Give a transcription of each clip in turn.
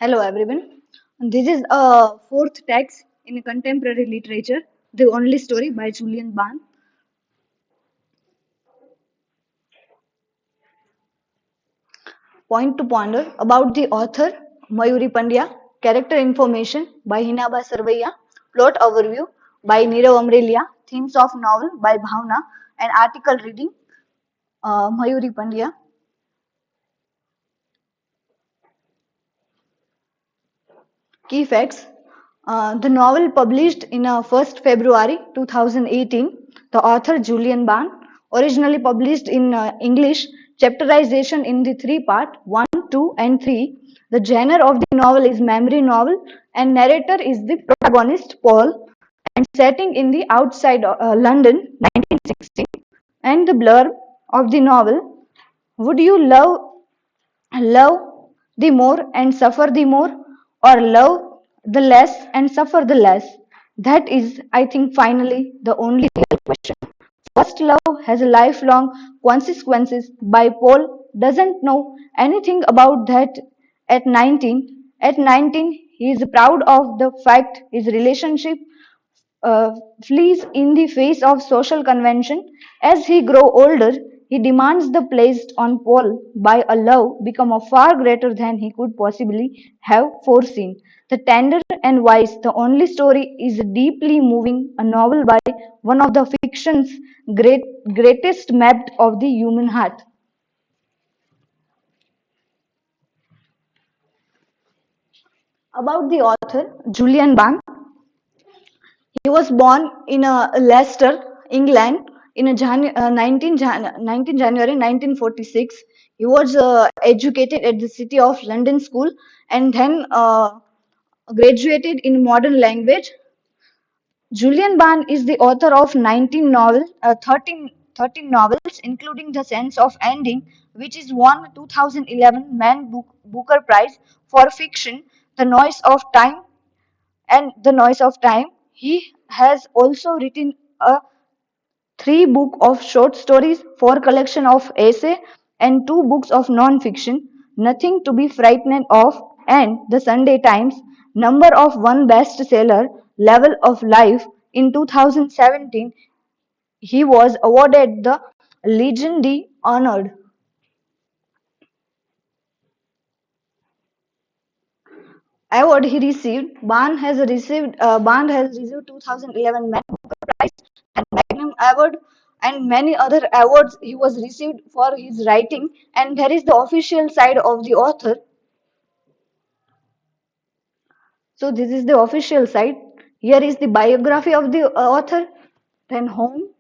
Hello everyone. This is a fourth text in contemporary literature, The Only Story by Julian Barnes. Point to ponder about the author Mayuri Pandya, character information by Hinaba Sarvaiya, plot overview by Nirav, themes of novel by Bhavna, and article reading Mayuri Pandya. Key facts. The novel published in 1st February 2018. The author Julian Barnes. Originally published in English. Chapterization in the three part 1, 2 and 3. The genre of the novel is memory novel and narrator is the protagonist Paul and setting in the outside London 1960 and the blurb of the novel. Would you love the more and suffer the more, or love the less and suffer the less? That is, I think, finally the only real question. First love has lifelong consequences. By Paul doesn't know anything about that at 19. At 19, he is proud of the fact his relationship flees in the face of social convention. As he grows older, he demands the placed on Paul by a love become a far greater than he could possibly have foreseen. The tender and wise, the only story is deeply moving, a novel by one of the fiction's greatest mapped of the human heart. About the author, Julian Barnes. He was born in Leicester, England, in 19 January 1946. He was educated at the City of London School and then graduated in modern language. Julian Barnes is the author of 19 novels, 13 novels, including The Sense of Ending, which is won 2011 Booker Prize for fiction. The Noise of Time and The Noise of Time. He has also written a three book of short stories, four collection of essay, and two books of non-fiction. Nothing to be frightened of, and the Sunday Times number of one bestseller, Level of Life. In 2017, he was awarded the Legion d'Honneur. Award he received. Bond has received 2011 Magnum Prize and Magnum Award and many other awards he was received for his writing. And there is the official side of the author. So this is the official side. Here is the biography of the author. Then home,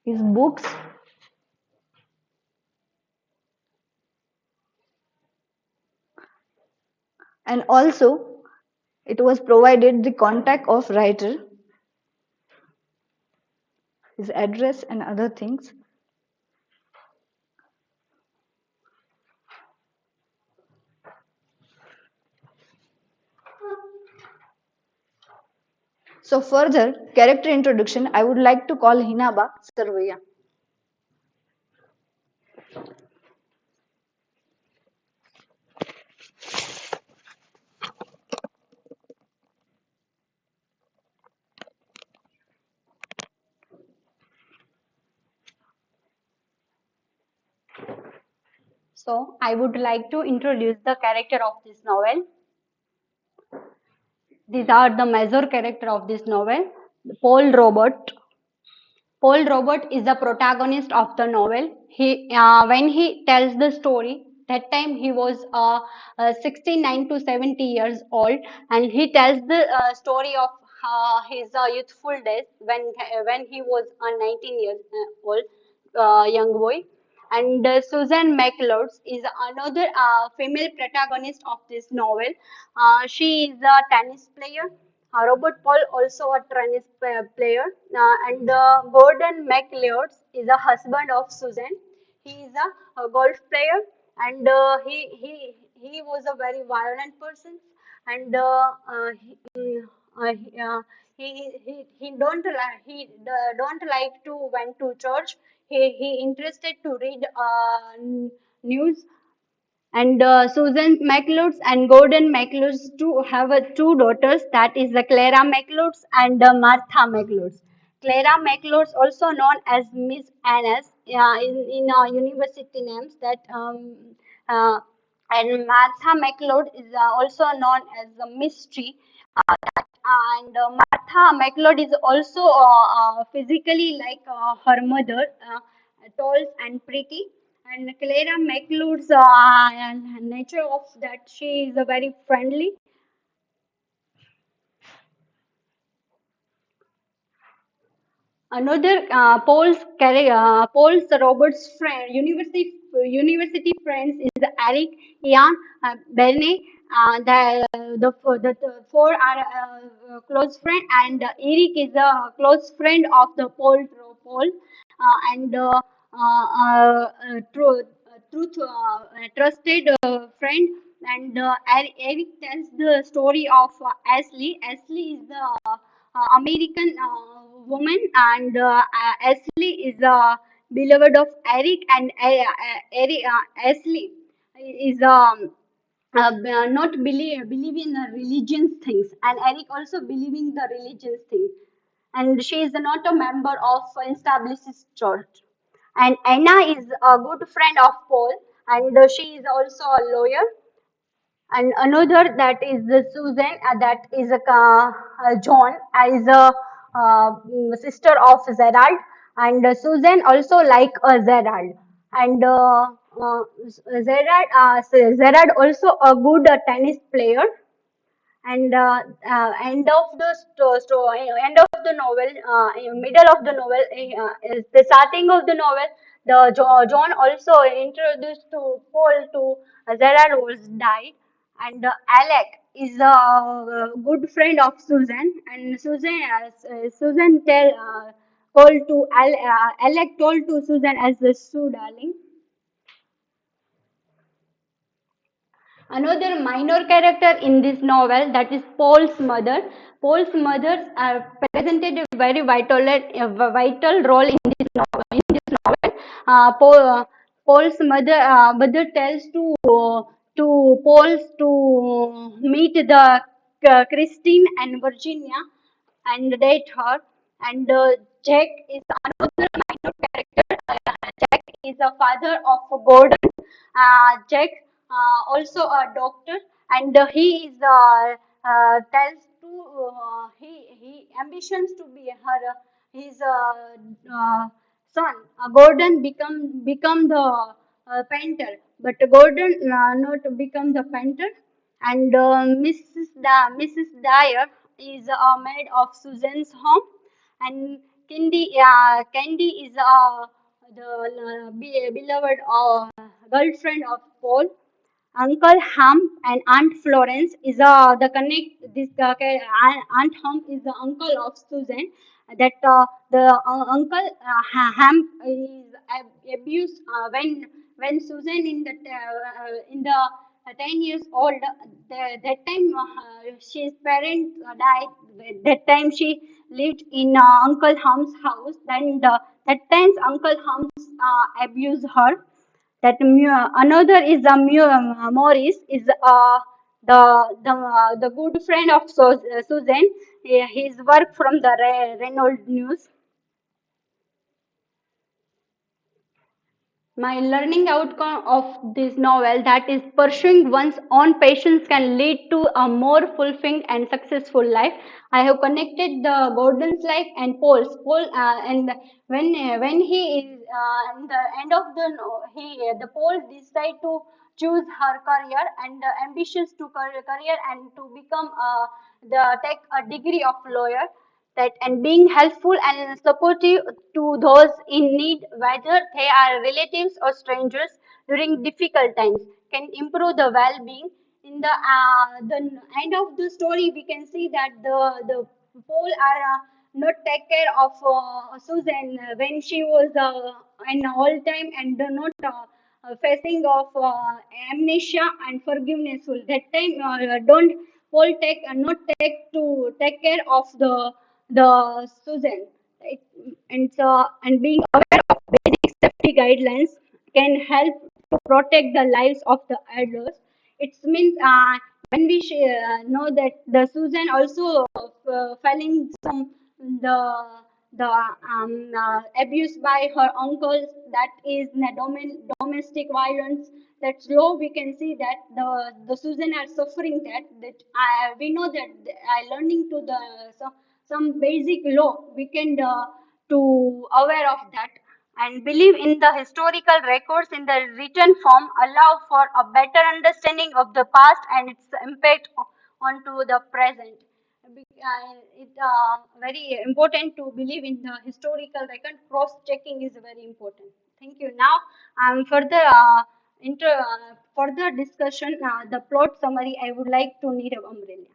his books, and also it was provided the contact of writer, his address and other things. So further character introduction, I would like to call Hinaba Sarvaiya. So, I would like to introduce the character of this novel. These are the major character of this novel. Paul Robert. Paul Robert is the protagonist of the novel. When he tells the story, that time he was 69 to 70 years old, and he tells the story of his youthful days when he was 19 years old, young boy. And Susan McLeod is another female protagonist of this novel. She is a tennis player. Robert Paul also a tennis player, and Gordon McLeod is a husband of Susan. He is a golf player, and he was a very violent person, and he don't like to went to church. he interested to read news. And Susan McLeod and Gordon McLeod to have two daughters, that is the Clara McLeod and Martha McLeod. Clara McLeod, also known as Miss Annas in university names, that uh, and Martha McLeod is also known as the Mystery. And Martha McLeod is also physically like her mother, tall and pretty. And Clara McLeod's nature of that, she is a very friendly. Another Paul's Robert's friend, university friends is Eric, Ian, Bernie. The four are close friend, and Eric is a close friend of the Paul, and truth trusted friend. And Eric tells the story of Ashley. Ashley is the American woman, and Ashley is beloved of Eric, and Ashley is not believe in religion things, and Eric also believing the religious things, and she is not a member of established church. And Anna is a good friend of Paul, and she is also a lawyer. And another, that is the Susan, that is a John, is a sister of Gerald, and Susan also like Gerald. And Gerald also a good tennis player. And end of the end of the novel, middle of the novel, is the starting of the novel, John also introduced to Paul to Gerard was died. And Alec is a good friend of Susan, and Susan tell Paul to Alec told to Susan as the Sue darling. Another minor character in this novel, that is Paul's mother. Paul's mothers are presented a very vital role in this novel. Paul's mother tells to Paul to meet the Christine and Virginia and date her. And Jack is another minor character. Jack is the father of Gordon. Jack also a doctor, and he is tells to he ambitions to be her his son. Gordon become the painter, but Gordon not become the painter. And Mrs. Dyer is a maid of Susan's home, and Candy is the beloved girlfriend of Paul. Uncle Hum and Aunt Florence is the connect. This Aunt Hum is the uncle of Susan. That the uncle Ham is abused when Susan in the 10 years old. That time she's parents died. That time she lived in Uncle Hum's house. Then that times Uncle Hum abused her. That another is Morris is the good friend of Susan. His work from the Renault News. My learning outcome of this novel, that is pursuing one's own passions can lead to a more fulfilling and successful life. I have connected the Gordon's life and Paul's. And when he is in the end of the the Paul decide to choose her career and ambitious to career and to become the take a degree of lawyer, that and being helpful and supportive to those in need, whether they are relatives or strangers during difficult times, can improve the well-being. In the end of the story, we can see that the Paul are not take care of Susan when she was in all time, and not facing of amnesia and forgiveness. That time, don't Paul take not take to take care of the Susan, right? And so and being aware. basic safety guidelines can help to protect the lives of the elders. It means when we know that the Susan also feeling some the abuse by her uncles, that is domestic violence. That's law. We can see that the Susan are suffering that we know that learning to the some basic law we can to aware of that, and believe in the historical records in the written form allow for a better understanding of the past and its impact onto the present. It's very important to believe in the historical record. Cross checking is very important. Thank you. Now, further further discussion, the plot summary. I would like to need a umbrella.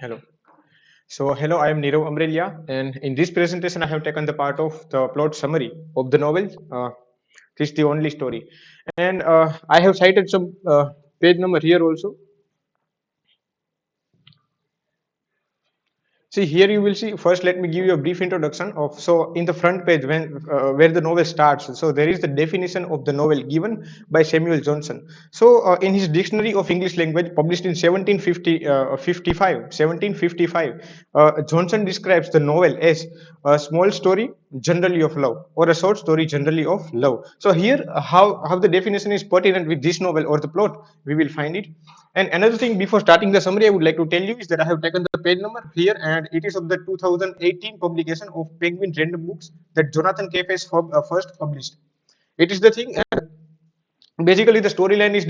Hello. So, hello, I am Nirav Umbrella, and in this presentation, I have taken the part of the plot summary of the novel. This is the only story, and I have cited some page number here also. See, here you will see. First, let me give you a brief introduction of. So, in the front page, when where the novel starts, so there is the definition of the novel given by Samuel Johnson. So, in his Dictionary of English Language, published in 1755, Johnson describes the novel as a small story, generally of love, or a short story, generally of love. So, here, how the definition is pertinent with this novel or the plot, we will find it. And another thing before starting the summary, I would like to tell you is that I have taken the page number here, and it is of the 2018 publication of Penguin Random Books that Jonathan Cape has first published. It is the thing. Basically, the storyline is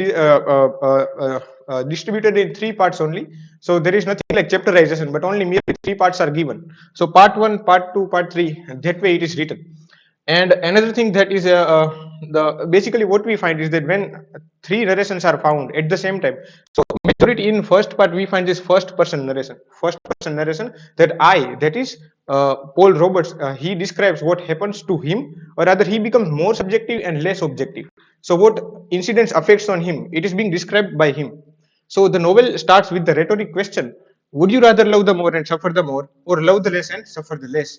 distributed in three parts only. So there is nothing like chapterization, but only merely three parts are given. So part one, part two, part three. That way it is written. And another thing that is the basically what we find is that when three narrations are found at the same time, so majority in first part we find this first person narration. First person narration that I, that is Paul Roberts, he describes what happens to him, or rather he becomes more subjective and less objective. So what incidents affects on him, it is being described by him. So the novel starts with the rhetoric question: would you rather love the more and suffer the more, or love the less and suffer the less?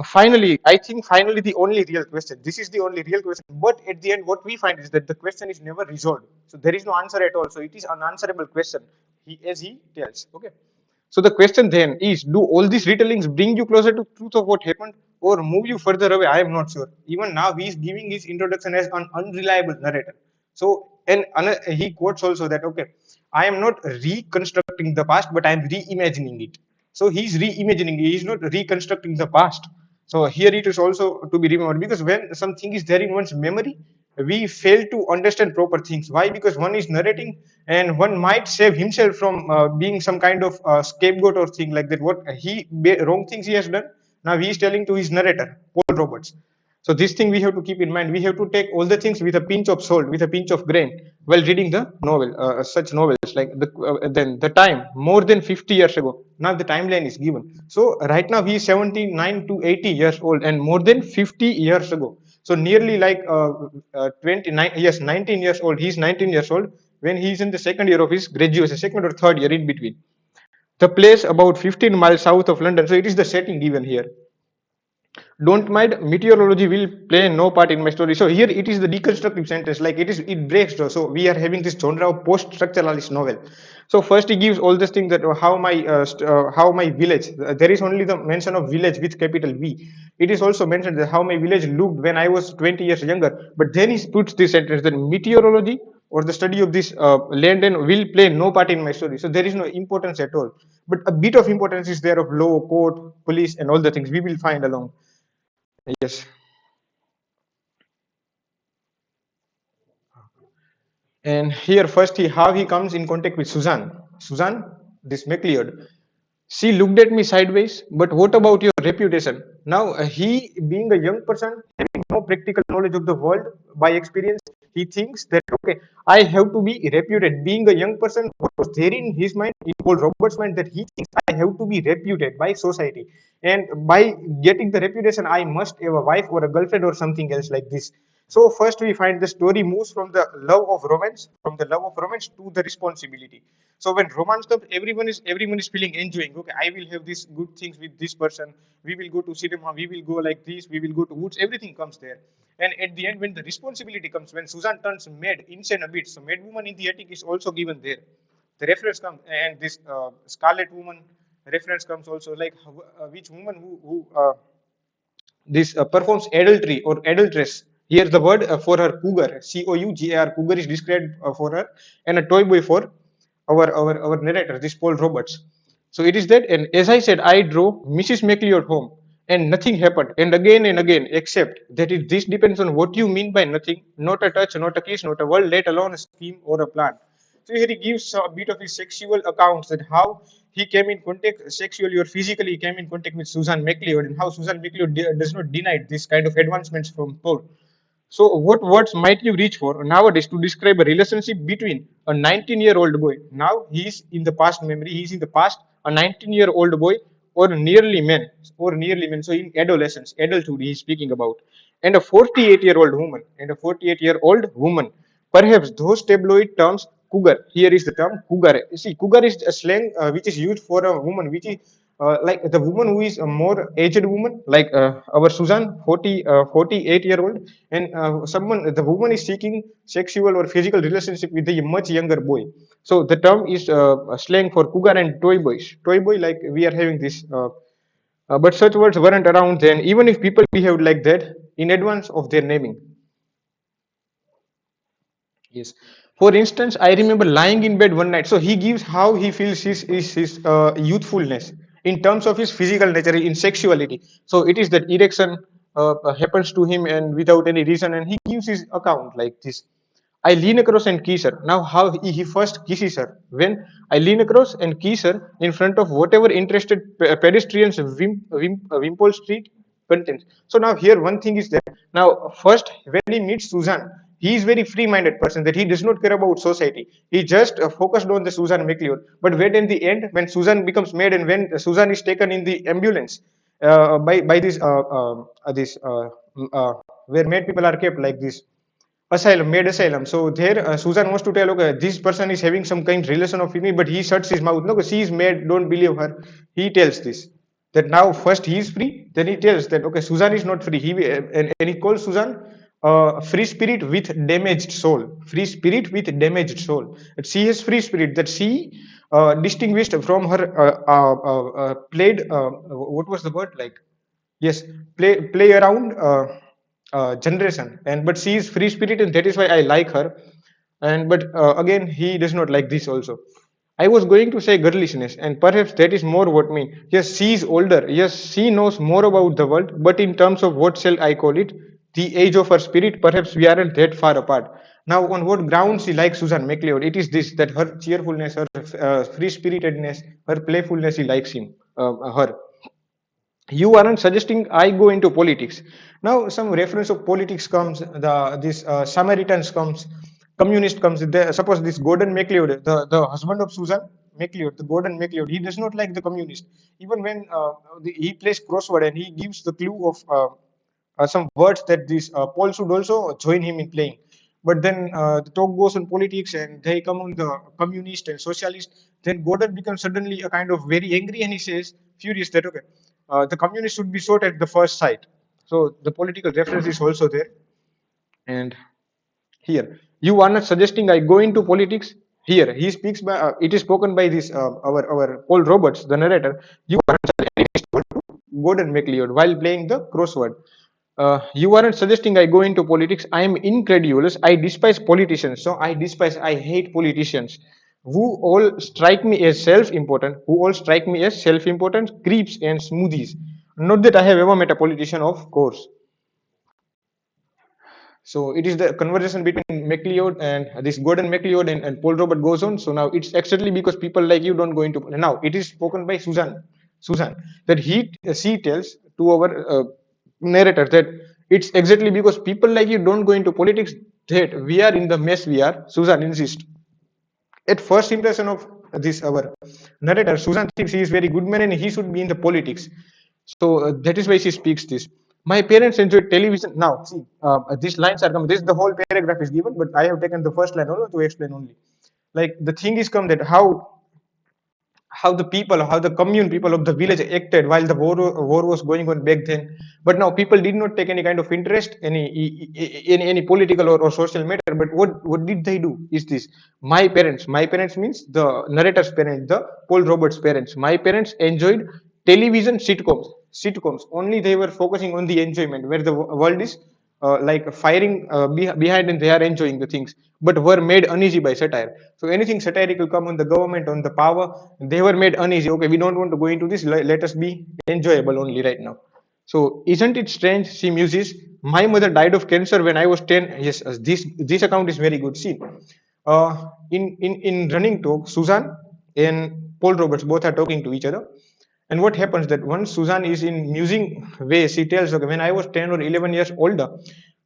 I think finally the only real question. This is the only real question. But at the end, what we find is that the question is never resolved. So there is no answer at all. So it is an unanswerable question. As he tells. Okay. So the question then is: do all these retellings bring you closer to truth of what happened, or move you further away? I am not sure. Even now, he is giving his introduction as an unreliable narrator. So and he quotes also that okay, I am not reconstructing the past, but I am reimagining it. So he's reimagining. He is not reconstructing the past. So here it is also to be remembered, because when something is there in one's memory, we fail to understand proper things. Why? Because one is narrating, and one might save himself from being some kind of scapegoat or thing like that. What wrong things he has done. Now he is telling to his narrator, Paul Roberts. So this thing we have to keep in mind. We have to take all the things with a pinch of salt, with a pinch of grain, while reading the novel. Such novels like then the time more than 50 years ago. Now the timeline is given. So right now he is 79 to 80 years old, and more than 50 years ago. So nearly like 29, yes, 19 years old. He is 19 years old when he is in the second year of his graduation, second or third year in between. The place about 15 miles south of London. So it is the setting given here. Don't mind, meteorology will play no part in my story. So here it is the deconstructive sentence, like it breaks though. So we are having this genre of post-structuralist novel. So first he gives all this thing that how my village, there is only the mention of village with capital V. It is also mentioned that how my village looked when I was 20 years younger. But then he puts this sentence that meteorology or the study of this land and will play no part in my story. So there is no importance at all. But a bit of importance is there of law, court, police, and all the things we will find along. Yes. And here first how he comes in contact with Suzanne. Suzanne, this McLeod. She looked at me sideways, but what about your reputation? Now, he being a young person, having no practical knowledge of the world by experience, he thinks that, okay, I have to be reputed. Being a young person, what was there in his mind, in Paul Roberts' mind, that he thinks I have to be reputed by society. And by getting the reputation, I must have a wife or a girlfriend or something else like this. So first we find the story moves from the love of romance to the responsibility. So when romance comes, everyone is feeling enjoying. Okay, I will have these good things with this person. We will go to cinema. We will go like this. We will go to woods. Everything comes there. And at the end, when the responsibility comes, when Susan turns mad, insane a bit, so mad woman in the attic is also given there. The reference comes, and this Scarlet Woman reference comes also, like which woman who this performs adultery or adulteress. Here the word for her cougar, cougar, cougar is described for her, and a toy boy for our narrator, this Paul Roberts. So it is that, and as I said, I drove Mrs. McLeod home, and nothing happened, and again, except that this depends on what you mean by nothing, not a touch, not a kiss, not a word, let alone a scheme or a plan. So here he gives a bit of his sexual accounts, that how he came in contact sexually or physically, he came in contact with Susan McLeod, and how Susan McLeod does not deny this kind of advancements from Paul. So, what words might you reach for nowadays to describe a relationship between a 19-year-old boy? Now he is in the past memory, he is in the past, a 19-year-old boy, or nearly men. So, in adolescence, adulthood, he is speaking about, and a 48-year-old woman. Perhaps those tabloid terms, cougar. Here is the term cougar. You see, cougar is a slang which is used for a woman, which is like the woman who is a more aged woman, like our Susan, 48-year-old, and the woman is seeking sexual or physical relationship with a much younger boy. So the term is a slang for cougar and toy boys. Toy boy, like we are having this. But such words weren't around then, even if people behaved like that in advance of their naming. Yes. For instance, I remember lying in bed one night. So he gives how he feels his youthfulness in terms of his physical nature, in sexuality. So it is that erection happens to him and without any reason, and he gives his account like this. I lean across and kiss her. Now, how he first kisses her. When I lean across and kiss her in front of whatever interested pedestrians Wimpole Street contains. So now here one thing is that now first when he meets Susan, he is very free-minded person, that he does not care about society. He just focused on the Susan McLeod. But when in the end, when Susan becomes mad and when Susan is taken in the ambulance by where mad people are kept like this asylum, made asylum. So there, Susan wants to tell, okay, this person is having some kind of relation of me, but he shuts his mouth. No, she is mad. Don't believe her. He tells this, that now first he is free, then he tells that okay, Susan is not free. And he calls Susan free spirit with damaged soul. Free spirit with damaged soul. That she has free spirit. That she distinguished from her played. What was the word like? Yes, play around generation, and but she is free spirit, and that is why I like her. And but again, he does not like this also. I was going to say girlishness, and perhaps that is more what me. Yes, she is older. Yes, she knows more about the world. But in terms of what shall I call it, the age of her spirit, perhaps we aren't that far apart. Now, on what grounds she likes Susan McLeod? It is this, that her cheerfulness, her free spiritedness, her playfulness, he likes her. You aren't suggesting I go into politics. Now some reference of politics comes, the this Samaritans comes, communist comes. Suppose this Gordon MacLeod, the husband of Susan MacLeod, the Gordon MacLeod, he does not like the communist. Even when he plays crossword and he gives the clue of some words that this Paul should also join him in playing. But then the talk goes on politics and they come on the communist and socialist. Then Gordon becomes suddenly a kind of very angry and he says, furious, that okay, the communists should be shot at the first sight. So the political reference is also there. And here, you are not suggesting I go into politics. Here, he speaks by. It is spoken by this our Paul Roberts, the narrator. You are Gordon MacLeod while playing the crossword. You aren't suggesting I go into politics. I am incredulous. I despise politicians. So I hate politicians who all strike me as self-important creeps and smoothies. Not that I have ever met a politician, of course. So it is the conversation between McLeod and this Gordon McLeod and Paul Robert goes on. So now it's exactly because people like you don't go into. Now it is spoken by Susan, that she tells to our narrator that it's exactly because people like you don't go into politics that we are in the mess we are. Susan insists. At first impression of this our narrator, Susan thinks he is very good man and he should be in the politics. So that is why she speaks this. My parents enjoyed television. Now see, these lines are coming, this the whole paragraph is given, but I have taken the first line only to explain only. Like the thing is come that how the people, how the commune people of the village acted while the war was going on back then. But now people did not take any kind of interest in any political or social matter. But what did they do? Is this my parents means the narrator's parents, the Paul Roberts parents. My parents enjoyed television sitcoms. Only they were focusing on the enjoyment, where the world is like firing behind and they are enjoying the things, but were made uneasy by satire. So anything satirical come on the government, on the power, they were made uneasy. Okay, we don't want to go into this. Let us be enjoyable only right now. So isn't it strange? She muses, my mother died of cancer when I was 10. Yes, this account is very good. See, in running talk, Susan and Paul Roberts both are talking to each other. And what happens that once Susan is in musing way, she tells, okay, when I was 10 or 11 years older,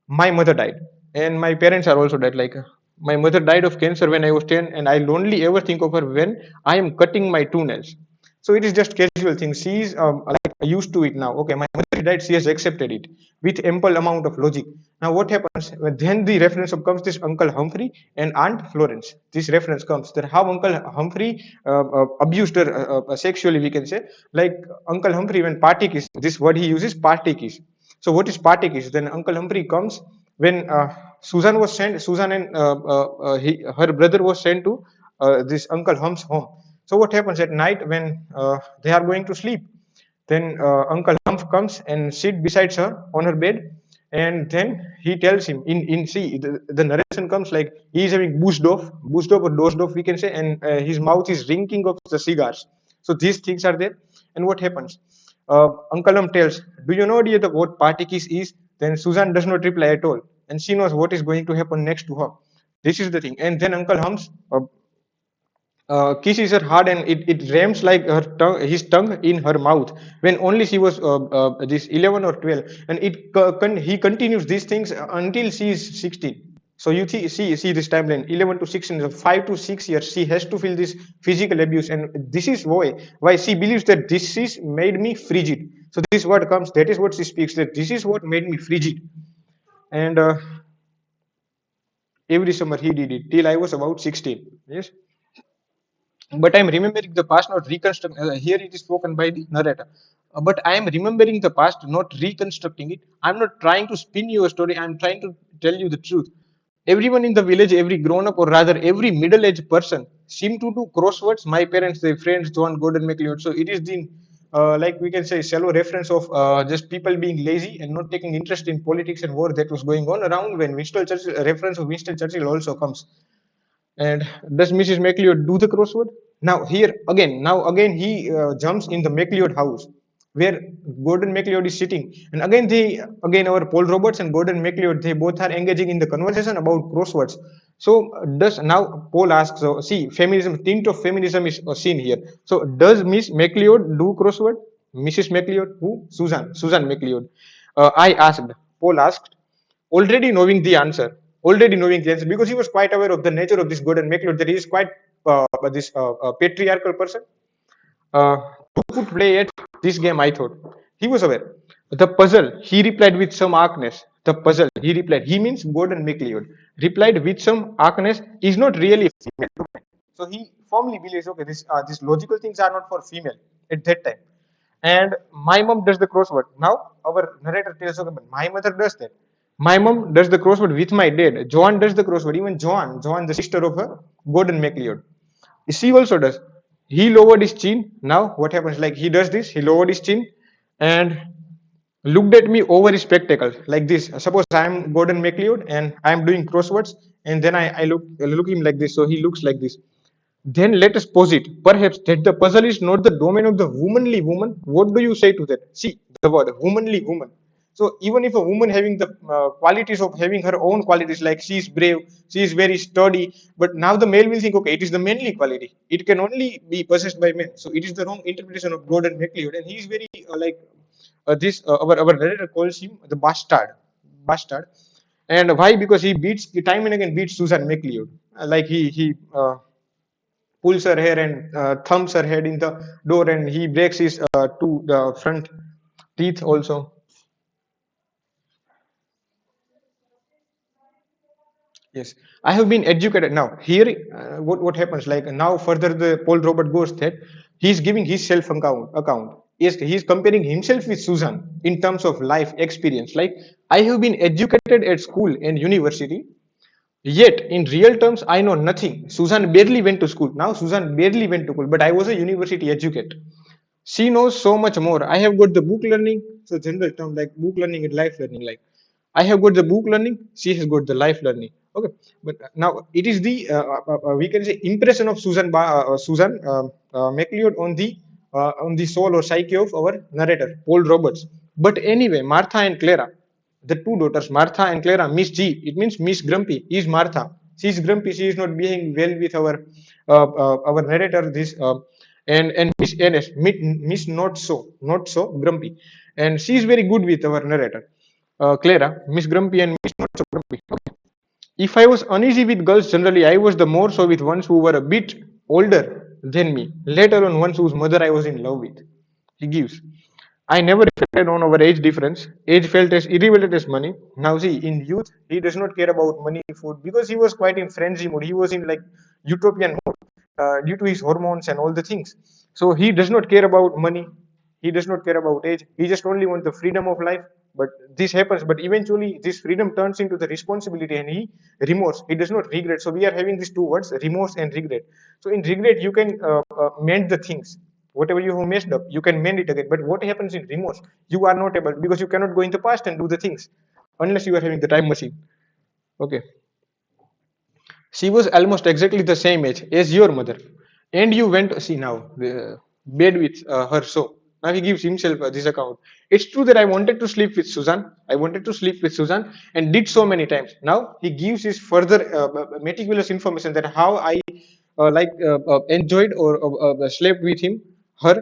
my mother died. And my parents are also dead. Like my mother died of cancer when I was 10, and I'll only ever think of her when I am cutting my toenails. So it is just casual thing. She is like used to it now. Okay, my mother died. She has accepted it with ample amount of logic. Now what happens? Then the reference of comes this Uncle Humphrey and Aunt Florence. This reference comes that how Uncle Humphrey abused her sexually. We can say like Uncle Humphrey when party kiss. This word he uses party kiss. So what is party kiss? Then Uncle Humphrey comes when Susan was sent. Susan and her brother was sent to this Uncle Hump's home. So what happens at night when they are going to sleep? Then Uncle Humph comes and sit beside her on her bed, and then he tells him in see the narration comes like he is having boozed off or dozed off we can say, and his mouth is rinking of the cigars. So these things are there, and what happens? Uncle Humph tells, "Do you know dear the what party kiss is?" Then Susan does not reply at all, and she knows what is going to happen next to her. This is the thing, and then Uncle Humph kisses her hard, and it rams like his tongue in her mouth when only she was this 11 or 12, and he continues these things until she is 16. So you see this timeline 11 to 16, so 5 to 6 years she has to feel this physical abuse, and this is why she believes that this is made me frigid. So this word comes, that is what she speaks, that this is what made me frigid. And every summer he did it till I was about 16. Yes, but I'm remembering the past, not reconstructing. Here it is spoken by the narrator. But I am remembering the past, not reconstructing it. I'm not trying to spin you a story. I'm trying to tell you the truth. Everyone in the village, every grown up, or rather every middle aged person, seem to do crosswords. My parents, their friends, John Gordon McLeod. So it is the like we can say shallow reference of just people being lazy and not taking interest in politics and war that was going on around when Winston Churchill, a reference of Winston Churchill also comes. And does Mrs. McLeod do the crossword? Now again he jumps in the McLeod house where Gordon McLeod is sitting. And again our Paul Roberts and Gordon McLeod, they both are engaging in the conversation about crosswords. So does now Paul asks, so see, feminism, tint of feminism is seen here. So does Miss McLeod do crossword? Mrs. McLeod, who? Susan McLeod. I asked, Paul asked, already knowing the answer, because he was quite aware of the nature of this Gordon McLeod, that he is quite this patriarchal person uh, who could play at this game. I thought he was aware. The puzzle, he replied with some arcness. The puzzle, he replied, he means Gordon McLeod, replied with some arcness, is not really female. So he firmly believes, okay, these logical things are not for female at that time. And my mom does the crossword. Now our narrator tells, okay, but my mother does that. My mom does the crossword with my dad. Joan does the crossword. Even Joan, the sister of her, Gordon McLeod, she also does. He lowered his chin. Now what happens? Like he does this. He lowered his chin and looked at me over his spectacles like this. Suppose I am Gordon McLeod and I am doing crosswords, and then I look him like this. So he looks like this. Then let us posit, perhaps, that the puzzle is not the domain of the womanly woman. What do you say to that? See the word womanly woman. So even if a woman having the qualities of having her own qualities, like she is brave, she is very sturdy, but now the male will think, okay, it is the manly quality. It can only be possessed by men. So it is the wrong interpretation of Gordon MacLeod, and he is very like this. Our narrator calls him the bastard. And why? Because he beats time and again beats Susan MacLeod. Like he pulls her hair and thumps her head in the door, and he breaks his two the front teeth also. Yes, I have been educated. Now, here, what happens? Like now, further, the Paul Robert goes that he's giving his self account. Yes, he's comparing himself with Susan in terms of life experience. Like I have been educated at school and university, yet in real terms, I know nothing. Susan barely went to school. Now, Susan barely went to school, but I was a university educate. She knows so much more. I have got the book learning, so general term like book learning and life learning. Like I have got the book learning, she has got the life learning. Okay, but now it is the we can say impression of Susan McLeod on the soul or psyche of our narrator Paul Roberts. But anyway, Martha and Clara, the two daughters, Martha and Clara, Miss G, it means Miss Grumpy is Martha. She is grumpy. She is not behaving well with our narrator. This and Miss NS, Miss not so grumpy, and she is very good with our narrator. Clara, Miss Grumpy, and Miss Not So Grumpy. Okay. If I was uneasy with girls generally, I was the more so with ones who were a bit older than me, later on ones whose mother I was in love with. He gives. I never reflected on our age difference. Age felt as irrelevant as money. Now see, in youth, he does not care about money, food, because he was quite in frenzy mode. He was in like utopian mode due to his hormones and all the things. So he does not care about money. He does not care about age. He just only wants the freedom of life. But this happens. But eventually, this freedom turns into the responsibility, and he remorse. He does not regret. So we are having these two words: remorse and regret. So in regret, you can mend the things. Whatever you have messed up, you can mend it again. But what happens in remorse? You are not able because you cannot go in the past and do the things unless you are having the time machine. Okay. She was almost exactly the same age as your mother, and you went see now bed with her. So now he gives himself this account. It's true that I wanted to sleep with Susan. I wanted to sleep with Susan and did so many times. Now he gives his further meticulous information that how I enjoyed or slept with him, her,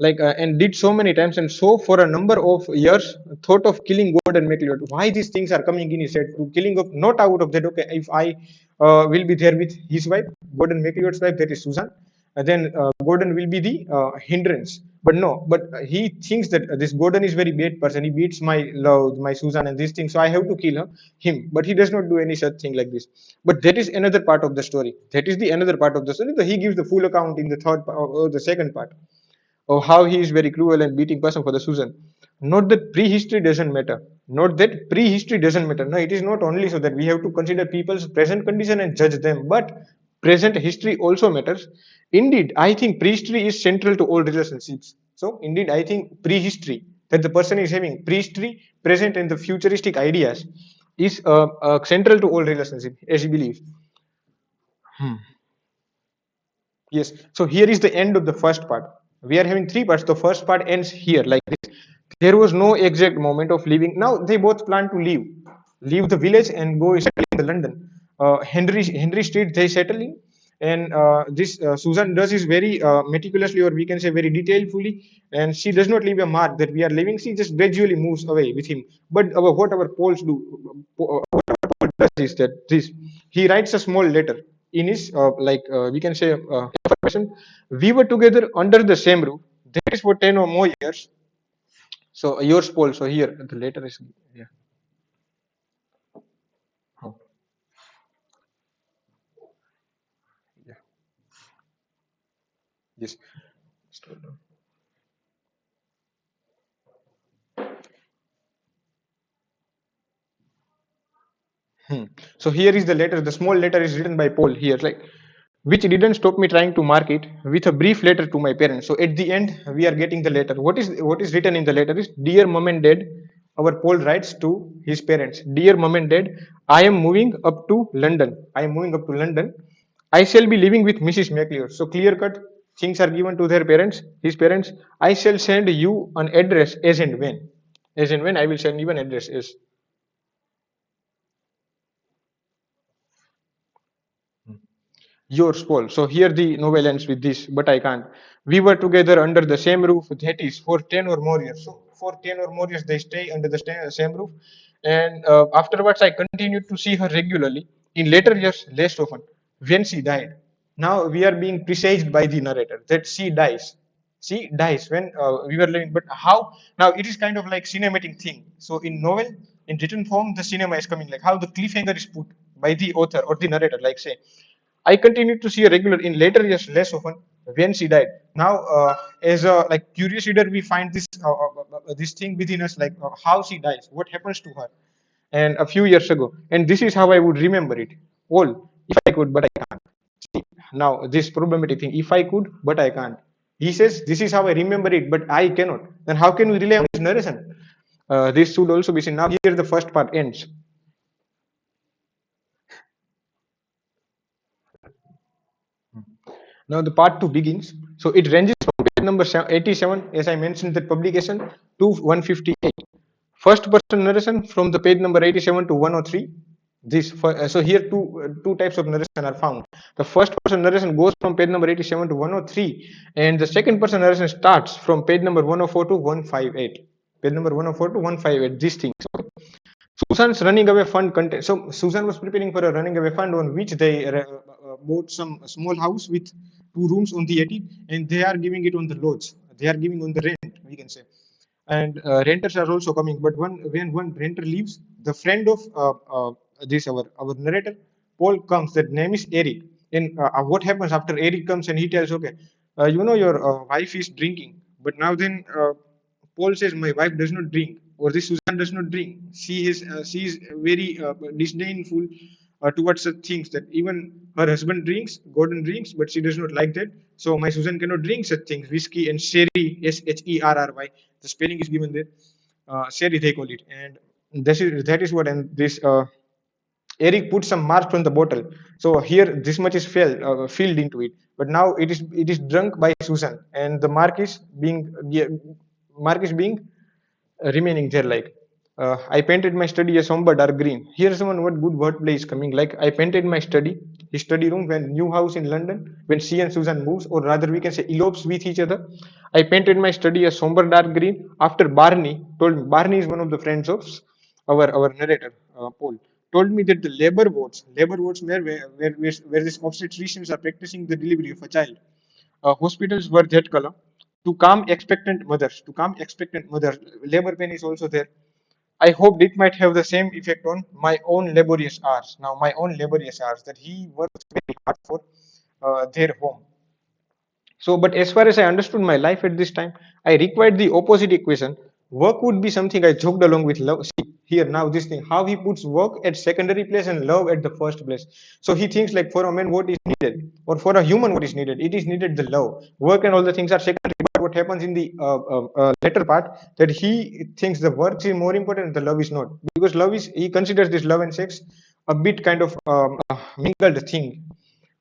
and did so many times, and so for a number of years thought of killing Gordon McLeod. Why these things are coming in his head to killing of not out of that. Okay, if I will be there with his wife, Gordon McLeod's wife, that is Susan, and then Gordon will be the hindrance. But no, but he thinks that this Gordon is very bad person. He beats my love, my Susan, and these things. So I have to kill him. But he does not do any such thing like this. But that is another part of the story. That is the another part of the story. He gives the full account in the or the second part of how he is very cruel and beating person for the Susan. Not that prehistory doesn't matter. Not that prehistory doesn't matter. No, it is not only so that we have to consider people's present condition and judge them, but present history also matters. Indeed, I think prehistory is central to all relationships. So, indeed, I think prehistory that the person is having prehistory, present, and the futuristic ideas is central to all relationships, as you believe. Hmm. Yes. So here is the end of the first part. We are having three parts. The first part ends here like this. There was no exact moment of leaving. Now they both plan to leave the village and go settle in the London. Henry Street they settle in, and this Susan does is very meticulously, or we can say very detailfully, and she does not leave a mark that we are leaving. She just gradually moves away with him. But what our Poles do, does is that this he writes a small letter in his we can say affirmation. We were together under the same roof. That is for 10 or more years. So yours, Paul. So here the letter is yeah. Oh, yeah. Yes. Hmm. So here is the letter. The small letter is written by Paul here, like which didn't stop me trying to mark it with a brief letter to my parents. So at the end, we are getting the letter. What is written in the letter is, dear mom and dad. Our Paul writes to his parents, dear mom and dad, I am moving up to London. I am moving up to London. I shall be living with Mrs. McLeod. So clear cut things are given to their parents, his parents. I shall send you an address as and when. As and when I will send you an address is. Yours, Paul. So here the novel ends with this, but I can't. We were together under the same roof, that is, for 10 or more years. So for 10 or more years, they stay under the same roof. And afterwards, I continued to see her regularly. In later years, less often. When she died. Now we are being presaged by the narrator that she dies. She dies when we were living. But how? Now it is kind of like cinematic thing. So in novel, in written form, the cinema is coming. Like how the cliffhanger is put by the author or the narrator. Like say, I continued to see a regular in later years less often when she died. Now, as a like curious reader, we find this thing within us, like how she dies, what happens to her, and a few years ago, and this is how I would remember it. All if I could, but I can't. See, now this problematic thing. If I could, but I can't. He says this is how I remember it, but I cannot. Then how can we rely on his narration? This should also be seen. Now here the first part ends. Now the part two begins. So it ranges from page number 87, as I mentioned that publication, to 158. First person narration from the page number 87 to 103. So here two types of narration are found. The first person narration goes from page number 87 to 103, and the second person narration starts from page number 104 to 158. Page number 104 to 158. These things. Okay. Susan's running away fund content. So Susan was preparing for a running away fund on which they bought some small house with two rooms on the attic, and they are giving it on the lodge. They are giving on the rent, we can say, and renters are also coming. But when one renter leaves, the friend of this our narrator Paul comes. That name is Eric. And what happens after Eric comes and he tells, okay, your wife is drinking, but now then. Paul says, "My wife does not drink, or this Susan does not drink. She is very disdainful towards such things that even her husband drinks, Gordon drinks, but she does not like that. So my Susan cannot drink such things. Whiskey and sherry, Sherry. The spelling is given there. Sherry they call it, and that is what. And this Eric put some marks on the bottle. So here this much is filled into it. But now it is drunk by Susan, and the mark is being remaining there. Like I painted my study a somber dark green. Here's someone what good wordplay is coming. Like I painted my his study room when new house in London, when she and Susan moves, or rather we can say elopes with each other. I painted my study a somber dark green after Barney told me. Barney is one of the friends of our narrator, Paul, told me that the labor wards where these obstetricians are practicing the delivery of a child. Hospitals were that color to calm expectant mothers. Labor pain is also there. I hoped it might have the same effect on my own laborious hours. Now, my own laborious hours that he works very hard for their home. So, but as far as I understood my life at this time, I required the opposite equation. Work would be something I joked along with love. See, here now this thing, how he puts work at secondary place and love at the first place. So he thinks like for a man what is needed, or for a human what is needed. It is needed the love. Work and all the things are secondary. But what happens in the later part that he thinks the work is more important, the love is not, because love is he considers this love and sex a bit kind of mingled thing.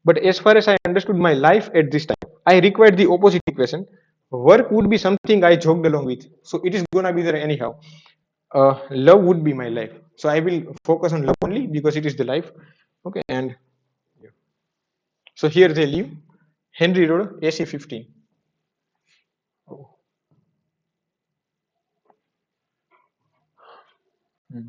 But as far as I understood my life at this time, I required the opposite equation. Work would be something I jogged along with. So it is gonna be there anyhow. Love would be my life. So I will focus on love only because it is the life. Okay, and so here they live. Henry Road, AC 15. Oh. Hmm.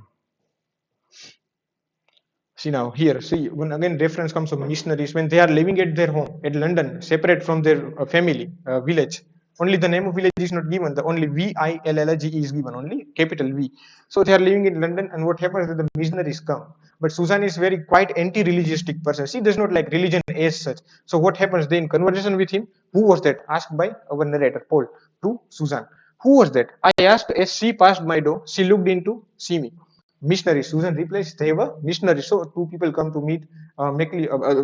See now here, see when again reference comes of missionaries when they are living at their home at London, separate from their family village. Only the name of village is not given. The only VILLAGE is given. Only capital V. So they are living in London, and what happens is that the missionaries come. But Susan is very quite anti-religioustic person. She does not like religion as such. So what happens? They in conversation with him. Who was that? Asked by our narrator Paul to Susan. Who was that? I asked as she passed my door. She looked into see me. Missionaries. Susan replies, they were missionaries. So two people come to meet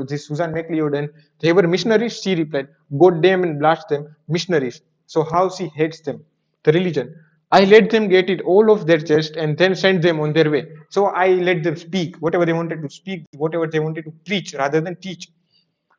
this Susan McLeod, and they were missionaries. She replied, God damn and blast them, missionaries. So how she hates them, the religion. I let them get it all off their chest and then send them on their way. So I let them speak whatever they wanted to speak, whatever they wanted to preach rather than teach.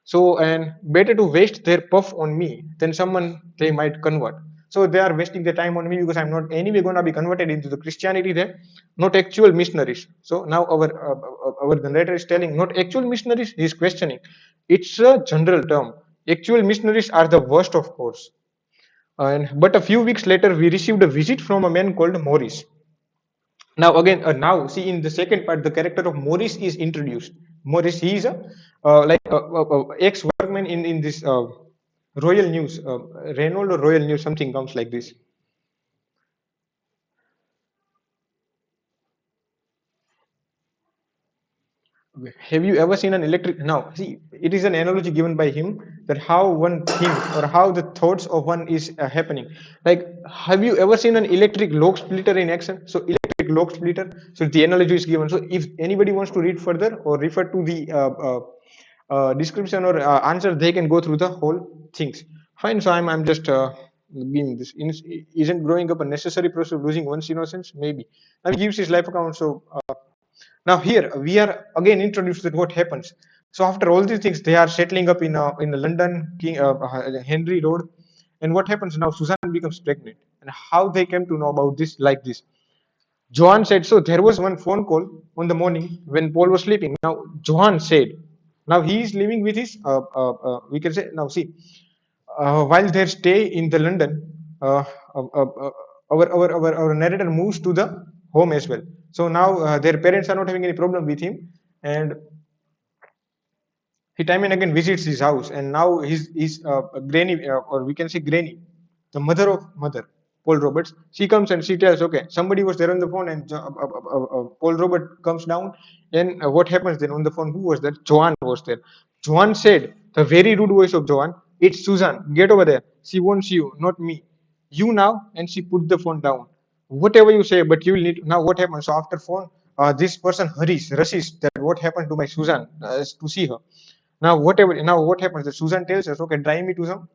So, and better to waste their puff on me than someone they might convert. So they are wasting their time on me because I'm not anyway going to be converted into the Christianity there, not actual missionaries. So now our narrator is telling not actual missionaries. He is questioning. It's a general term. Actual missionaries are the worst, of course. And but a few weeks later, we received a visit from a man called Morris. Now again, now see in the second part, the character of Morris is introduced. Morris, he is a ex-workman in this Royal News, Renault or Royal News, something comes like this. have you ever seen an electric? Now, see, it is an analogy given by him that how one thinks or how the thoughts of one is happening. Like, have you ever seen an electric log splitter in action? So, electric log splitter. So, the analogy is given. So, if anybody wants to read further or refer to the description or answer, they can go through the whole things. Fine. So, I'm just giving this. Isn't growing up a necessary process of losing one's innocence? Maybe. Now, he gives his life account. So, now here we are again introduced to what happens. So after all these things, they are settling up in a London King Henry Road, and what happens now? Susan becomes pregnant, and how they came to know about this like this. Johan said so. There was one phone call on the morning when Paul was sleeping. Now Johan said, now he is living with his we can say now see while their stay in the London, uh, uh, uh, uh, our narrator moves to the home as well. So now their parents are not having any problem with him, and he time and again visits his house. And now his granny, or we can say granny, the mother of mother, Paul Roberts, she comes and she tells, okay, somebody was there on the phone, and Paul Robert comes down, and what happens then on the phone? Who was there? Joan was there. Joan said, the very rude voice of Joan, it's Susan, get over there. She wants you, not me. You now, and she put the phone down. Whatever you say, but you will need now. What happens? So after phone, this person hurries, rushes that what happened to my Susan to see her. Now what happens? That Susan tells us, okay, drive me to some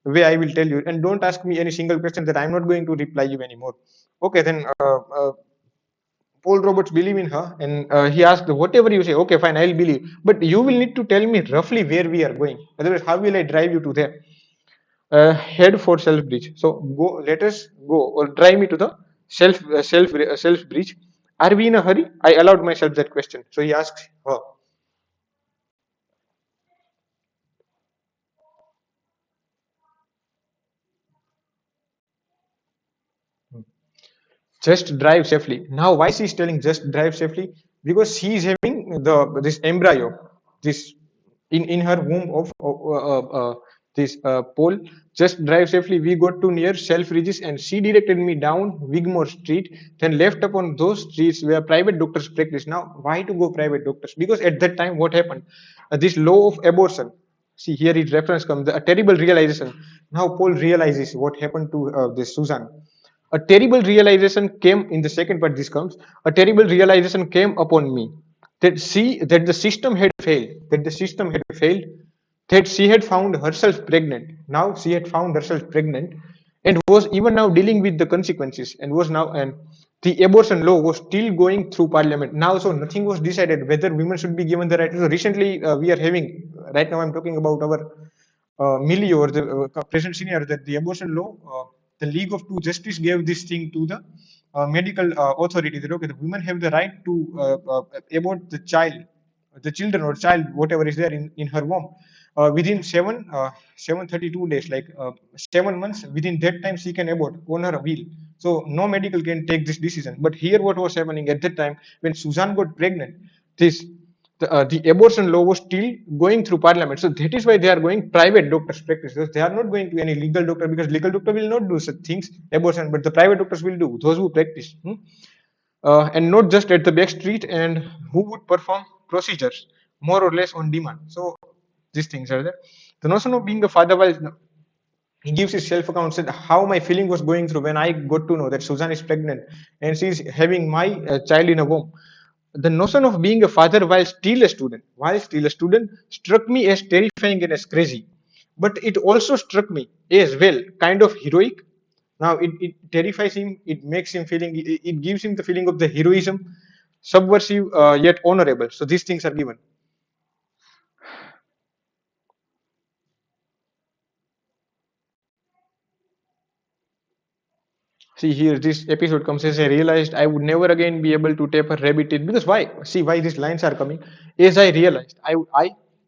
way. I will tell you, and don't ask me any single question that I'm not going to reply you anymore. Okay, then Paul Roberts believe in her, and he asked, whatever you say, okay, fine, I'll believe, but you will need to tell me roughly where we are going. Otherwise, how will I drive you to there? Head for self bridge. So go. Let us go or drive me to the self bridge. Are we in a hurry? I allowed myself that question. So he asks her. Just drive safely. Now, why she's telling just drive safely? Because she's having the this embryo, this in her womb of this pole. Just drive safely. We got to near Selfridges, and she directed me down Wigmore Street, then left upon those streets where private doctors practice. Now, why to go private doctors? Because at that time, what happened? This law of abortion. See here, its reference comes a terrible realization. Now Paul realizes what happened to this Susan. A terrible realization came in the second part. This comes. A terrible realization came upon me that the system had failed. That the system had failed. That she had found herself pregnant. Now she had found herself pregnant, and was even now dealing with the consequences. And was now and the abortion law was still going through Parliament. Now, so nothing was decided whether women should be given the right. So recently, we are having right now. I'm talking about our Millie or the present scenario that the abortion law, the League of Two Justice gave this thing to the medical authority that okay, the women have the right to abort the children or child, whatever is there in her womb, within 732 days, like 7 months. Within that time, she can abort on her will. So no medical can take this decision. But here, what was happening at that time when Suzanne got pregnant, this the abortion law was still going through parliament. So that is why they are going private doctors practice. They are not going to any legal doctor, because legal doctor will not do such things, abortion, but the private doctors will do, those who practice. And not just at the back street, and who would perform procedures more or less on demand. So these things are there. The notion of being a father, while he gives his self account, said how my feeling was going through when I got to know that Susan is pregnant and she's having my child in a womb. The notion of being a father while still a student, struck me as terrifying and as crazy. But it also struck me as well, kind of heroic. Now it terrifies him, it makes him feeling, it gives him the feeling of the heroism, subversive yet honorable. So these things are given. See here, this episode comes as I realized I would never again be able to tape a rabbit teeth. Because why? See why these lines are coming. As I realized,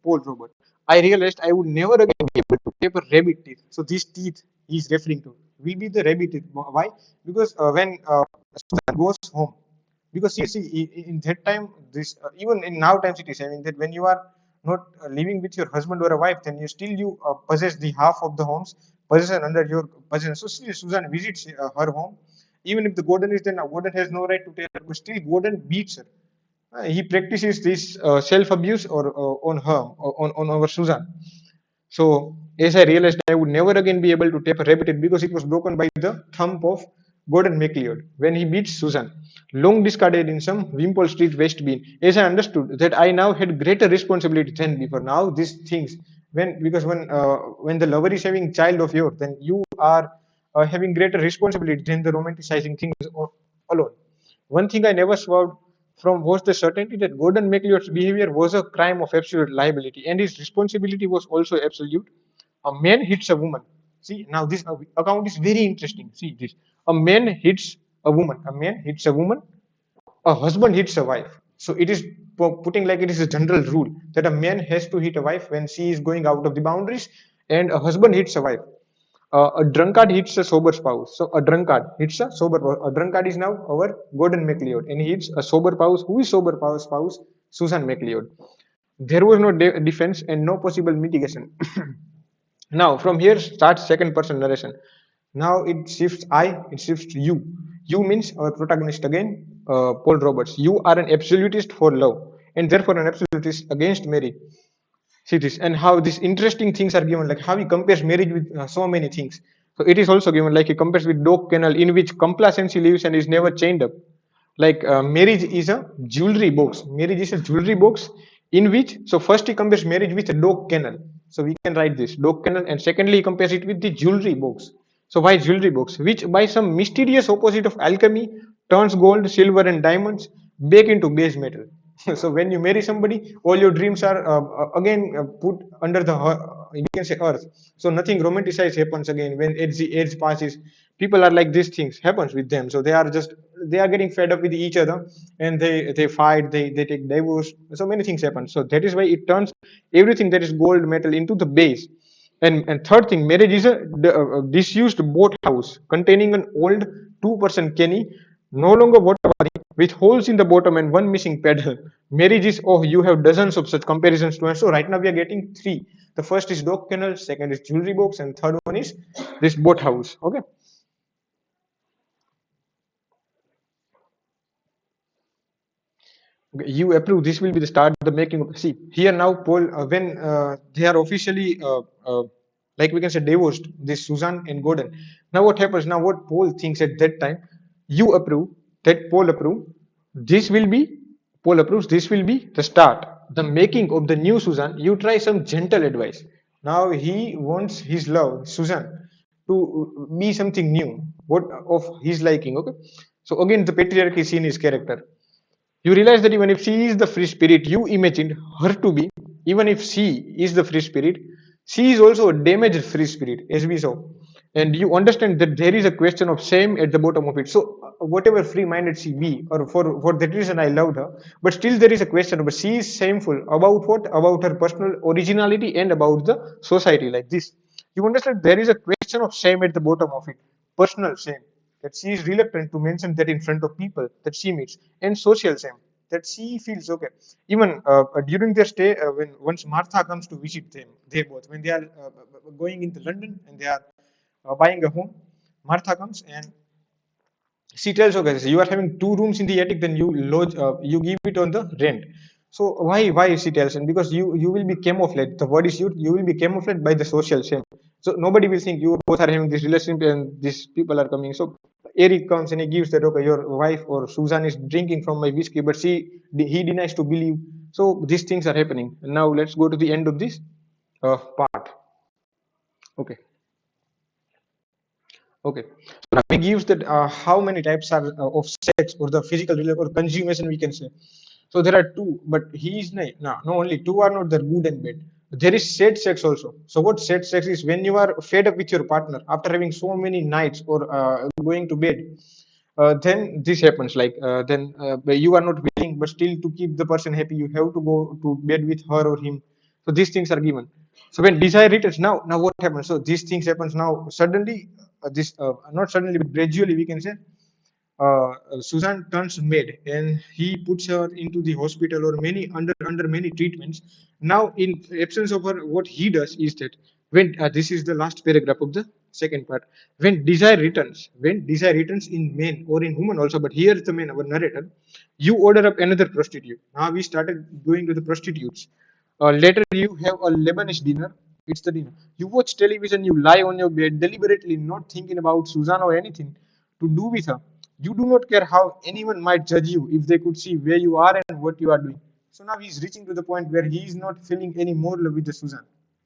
Paul Robert, I realized I would never again be able to tape a rabbit teeth. So these teeth he's referring to will be the rabbit teeth. Why? Because when Susan goes home, because in that time, this even in now times it is. I mean that when you are not living with your husband or a wife, then you possess the half of the homes possession under your possession. So still Susan visits her home, even if the Gordon is there. Now Gordon has no right to tell her, but still Gordon beats her. he practices this self-abuse or on her, on our Susan. So as I realized, I would never again be able to tap a repeated because it was broken by the thump of Gordon McLeod when he beats Susan, long discarded in some Wimpole Street West bin. As I understood that I now had greater responsibility than before. Now these things, when the lover is having child of yours, then you are having greater responsibility than the romanticizing things alone. One thing I never swerved from was the certainty that Gordon MacLeod's behavior was a crime of absolute liability, and his responsibility was also absolute. A man hits a woman. See, now this account is very interesting. See this. A man hits a woman. A man hits a woman. A husband hits a wife. So it is putting like it is a general rule that a man has to hit a wife when she is going out of the boundaries, and a husband hits a wife. A drunkard hits a sober spouse. So a drunkard hits a sober spouse. A drunkard is now our Gordon MacLeod, and he hits a sober spouse. Who is sober spouse? Susan MacLeod. There was no defense and no possible mitigation. Now, from here starts second person narration. Now it shifts I, it shifts to you. You means our protagonist again, Paul Roberts. You are an absolutist for love, and therefore an absolutist against marriage. See this, and how these interesting things are given, like how he compares marriage with so many things. So it is also given, like he compares with dog kennel, in which complacency lives and is never chained up. Like marriage is a jewelry box. Marriage is a jewelry box in which, so first he compares marriage with a dog kennel. So we can write this dog kennel, and secondly he compares it with the jewelry box. So why jewelry box? Which by some mysterious opposite of alchemy turns gold, silver, and diamonds back into base metal. So when you marry somebody, all your dreams are again put under the you can say earth. So nothing romanticized happens again when the age passes. People are like these things happens with them. So they are getting fed up with each other, and they fight. They take divorce. So many things happen. So that is why it turns everything that is gold metal into the base. And third thing, marriage is a disused boat house containing an old two-person Kenny, no longer water with holes in the bottom and one missing pedal. Marriage is, oh, you have dozens of such comparisons to us. So right now we are getting three. The first is dog kennel, second is jewelry box, and third one is this boat house. Okay. Okay, you approve. This will be the start, the making of. See here now, Paul. When they are officially, like we can say, divorced, this Susan and Gordon. Now what happens? Now what Paul thinks at that time, you approve. That Paul approve. This will be Paul approves. This will be the start, the making of the new Susan. You try some gentle advice. Now he wants his love, Susan, to be something new. What of his liking? Okay. So again, the patriarchy is in his character. You realize that even if she is the free spirit you imagined her to be, even if she is the free spirit, she is also a damaged free spirit, as we saw. And you understand that there is a question of shame at the bottom of it. So, whatever free minded she be, or for that reason I loved her, but still there is a question. But she is shameful about what? About her personal originality and about the society, like this. You understand there is a question of shame at the bottom of it, personal shame, that she is reluctant to mention that in front of people that she meets, and social shame that she feels okay. Even during their stay, when once Martha comes to visit them, they both, when they are going into London and they are buying a home, Martha comes and she tells, okay, so you are having two rooms in the attic, then you give it on the rent. So why she tells, and because you will be camouflaged. The word is you will be camouflaged by the social shame. So nobody will think you both are having this relationship and these people are coming. So Eric comes and he gives that, okay, your wife or Susan is drinking from my whiskey, but he denies to believe. So these things are happening. Now let's go to the end of this part. Okay. Okay. So now he gives that how many types are of sex or the physical or consummation we can say. So there are two, but he is no only two are not the good and bad. There is sad sex also. So what sad sex is when you are fed up with your partner after having so many nights or going to bed. Then this happens like then you are not willing, but still to keep the person happy, you have to go to bed with her or him. So these things are given. So when desire returns, now what happens? So these things happens now suddenly. This not suddenly, but gradually we can say. Susan turns maid, and he puts her into the hospital or many under many treatments. Now, in absence of her, what he does is that when this is the last paragraph of the second part. When desire returns in men or in woman also, but here's the man, our narrator. You order up another prostitute. Now we started going to the prostitutes. Later, you have a Lebanese dinner. It's the dinner. You watch television, you lie on your bed, deliberately not thinking about Susan or anything to do with her. You do not care how anyone might judge you if they could see where you are and what you are doing. So now he's reaching to the point where he is not feeling any more love with the Susan.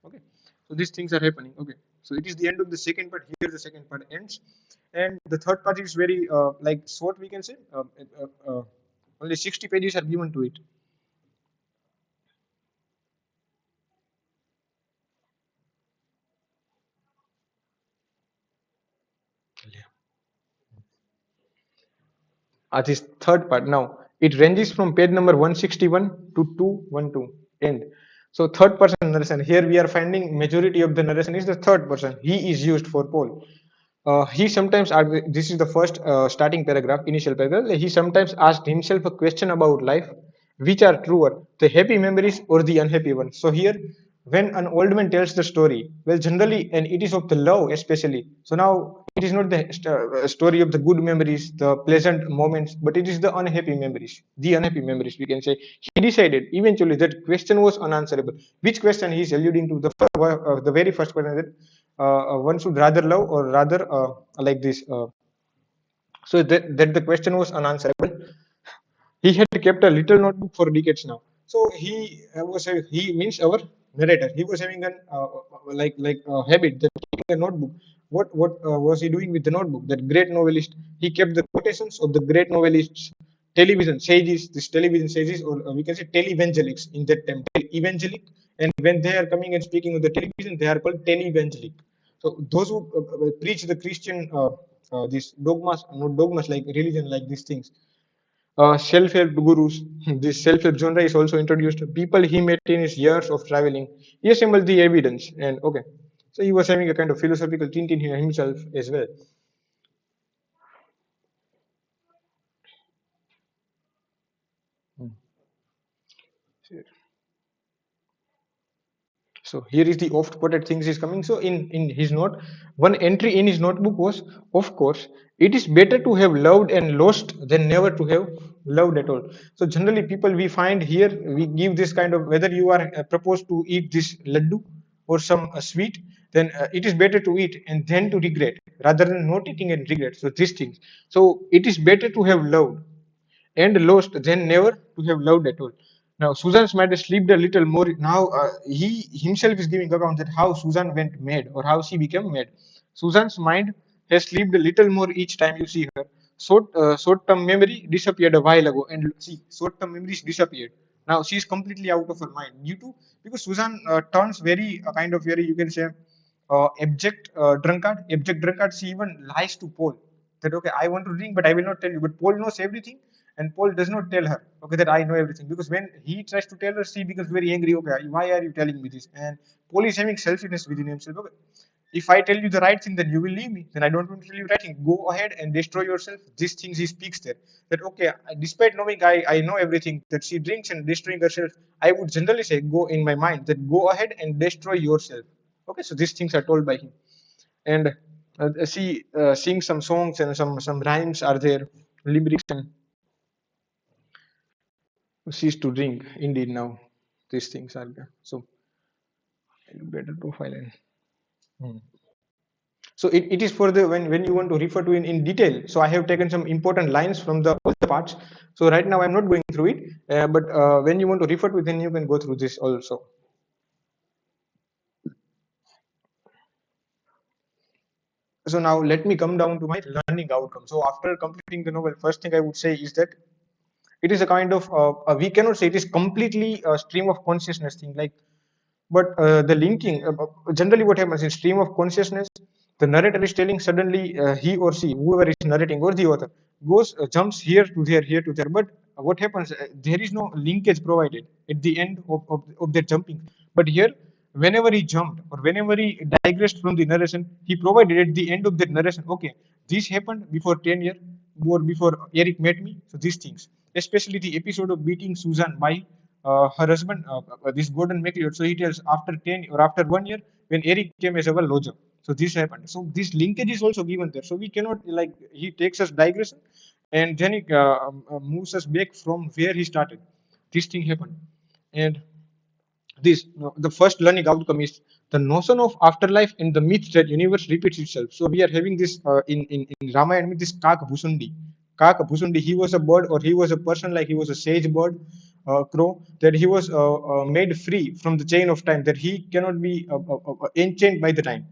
Okay. So these things are happening. Okay. So it is the end of the second part. Here the second part ends. And the third part is very like short, we can say. Only 60 pages are given to it. This third part. Now it ranges from page number 161 to 212 end. So third person narration. Here we are finding majority of the narration is the third person. He is used for Paul. He sometimes this is the first starting paragraph, initial paragraph. He sometimes asked himself a question about life, which are truer, the happy memories or the unhappy ones. So here, when an old man tells the story, well, generally, and it is of the love especially. So now it is not the story of the good memories, the pleasant moments, but it is the unhappy memories, we can say. He decided eventually that question was unanswerable. Which question he is alluding to? The very first question, that one should rather love or rather like this. So that the question was unanswerable. He had kept a little notebook for decades now. So he means our narrator. He was having an habit that keeping a notebook. What was he doing with the notebook? That great novelist. He kept the quotations of the great novelists, television sages, this television sages, or we can say televangelics in that time. Evangelic, and when they are coming and speaking on the television, they are called televangelic. So those who preach the Christian these dogmas, not dogmas like religion, like these things. Self-help gurus. This self-help genre is also introduced. People he met in his years of traveling. He assembled the evidence, and okay. So he was having a kind of philosophical thinking here himself as well. So here is the oft-quoted things is coming. So in his note, one entry in his notebook was, of course, it is better to have loved and lost than never to have loved at all. So generally, people we find here, we give this kind of, whether you are proposed to eat this laddu or some sweet, then it is better to eat and then to regret rather than not eating and regret. So these things. So it is better to have loved and lost than never to have loved at all. Now, Susan's might have slept a little more. Now, he himself is giving account that how Susan went mad or how she became mad. Susan's mind has slept a little more each time you see her. Short-term memory disappeared a while ago, and see, short-term memories disappeared. Now she is completely out of her mind due to because Susan turns very kind of very, you can say, abject drunkard. Abject drunkard. She even lies to Paul that okay, I want to drink, but I will not tell you. But Paul knows everything, and Paul does not tell her okay that I know everything, because when he tries to tell her, she becomes very angry. Okay, why are you telling me this? And Paul is having selfishness within himself. Okay, if I tell you the right thing, then you will leave me. Then I don't want to tell you the right thing. Go ahead and destroy yourself. These things he speaks there. That okay, despite knowing I know everything that she drinks and destroying herself, I would generally say go in my mind that go ahead and destroy yourself. Okay, so these things are told by him, and she sings some songs and some rhymes are there, lyrics, and cease to drink. Indeed, now these things are there. So better profile and. Hmm. So it is for the when you want to refer to in detail. So I have taken some important lines from the all the parts. So right now I'm not going through it, but when you want to refer to, then you can go through this also. So now let me come down to my learning outcome. So after completing the novel, first thing I would say is that it is a kind of we cannot say it is completely a stream of consciousness thing, like, but the linking generally what happens in stream of consciousness, the narrator is telling, suddenly he or she, whoever is narrating or the author, goes jumps here to there, but what happens, there is no linkage provided at the end of that jumping. But here, whenever he jumped or whenever he digressed from the narration, he provided at the end of that narration, okay, this happened before 10 years or before Eric met me. So these things, especially the episode of beating Susan by her husband, this Gordon McLeod. So he tells after 10 or after 1 year when Eric came as our lodger. So this happened. So this linkage is also given there. So we cannot like he takes us digression, and then he moves us back from where he started. This thing happened, and this no, the first learning outcome is the notion of afterlife and the myth that universe repeats itself. So we are having this in Ramayana myth, this Kak Bhusundi. Kak Bhusundi, he was a bird or he was a person, like he was a sage bird, crow, that he was made free from the chain of time, that he cannot be enchained by the time.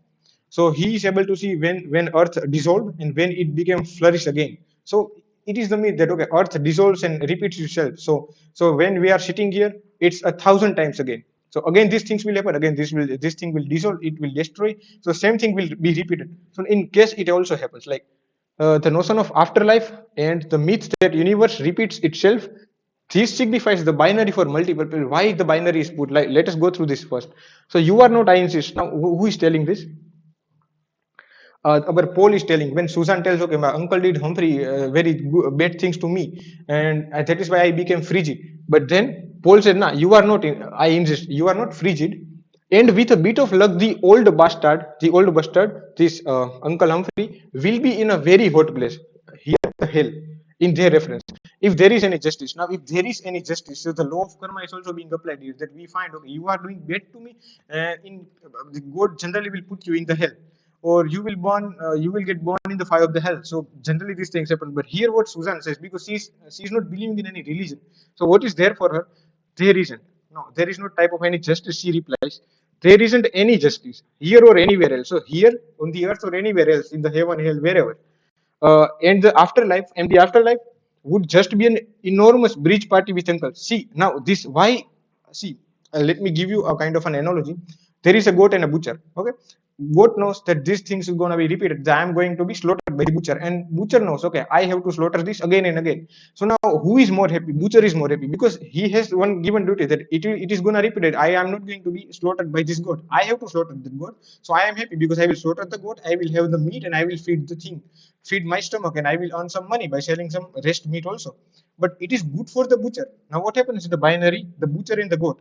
So he is able to see when Earth dissolved and when it became flourished again. So it is the myth that okay, Earth dissolves and repeats itself. So when we are sitting here, it's 1,000 times again. So again, these things will happen. Again, this thing will dissolve. It will destroy. So same thing will be repeated. So in case it also happens, like the notion of afterlife and the myth that universe repeats itself. This signifies the binary for multiple people. Why the binary is put? Like, let us go through this first. So you are not, I insist. Now, who is telling this? Our Paul is telling, when Susan tells, okay, my uncle did Humphrey very bad things to me, and that is why I became frigid. But then Paul said, nah, you are not, I insist, you are not frigid. And with a bit of luck, the old bastard, this Uncle Humphrey, will be in a very hot place. Here, the hell, in their reference. If there is any justice, now if there is any justice, so the law of karma is also being applied here. That we find, okay, you are doing bad to me, God generally will put you in the hell, or you will get born in the fire of the hell. So generally these things happen. But here what Susan says, because she's not believing in any religion, so what is there for her? There isn't. No, there is no type of any justice. She replies, there isn't any justice here or anywhere else. So here on the earth or anywhere else, in the heaven, hell, wherever, and the afterlife would just be an enormous bridge party with uncle. See now this why. See, let me give you a kind of an analogy. There is a goat and a butcher. Okay, goat knows that these things is going to be repeated. That I am going to be slaughtered by the butcher, and butcher knows, okay, I have to slaughter this again and again. So now, who is more happy? Butcher is more happy because he has one given duty that it is going to repeat it. I am not going to be slaughtered by this goat. I have to slaughter the goat. So I am happy because I will slaughter the goat. I will have the meat and I will feed my stomach, and I will earn some money by selling some rest meat also. But it is good for the butcher. Now, what happens in the binary? The butcher and the goat.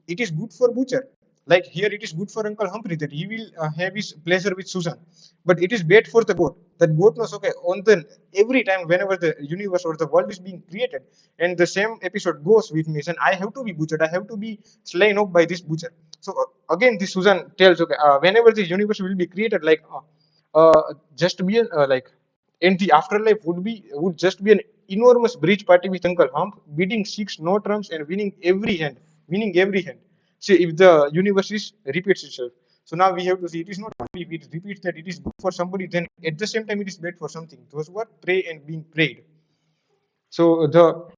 It is good for butcher. Like here, it is good for Uncle Humphrey that he will have his pleasure with Susan, but it is bad for the goat. That goat knows, okay, on the every time whenever the universe or the world is being created, and the same episode goes with me, and I have to be butchered, I have to be slain off by this butcher. So again, this Susan tells, okay, whenever the universe will be created, like just be like, and the afterlife would just be an enormous bridge party with Uncle Hump, beating six no trumps and winning every hand. See, if the universe is repeats itself, so now we have to see it is not only if it repeats that it is good for somebody, then at the same time it is bad for something. Those who are prey and being preyed. So the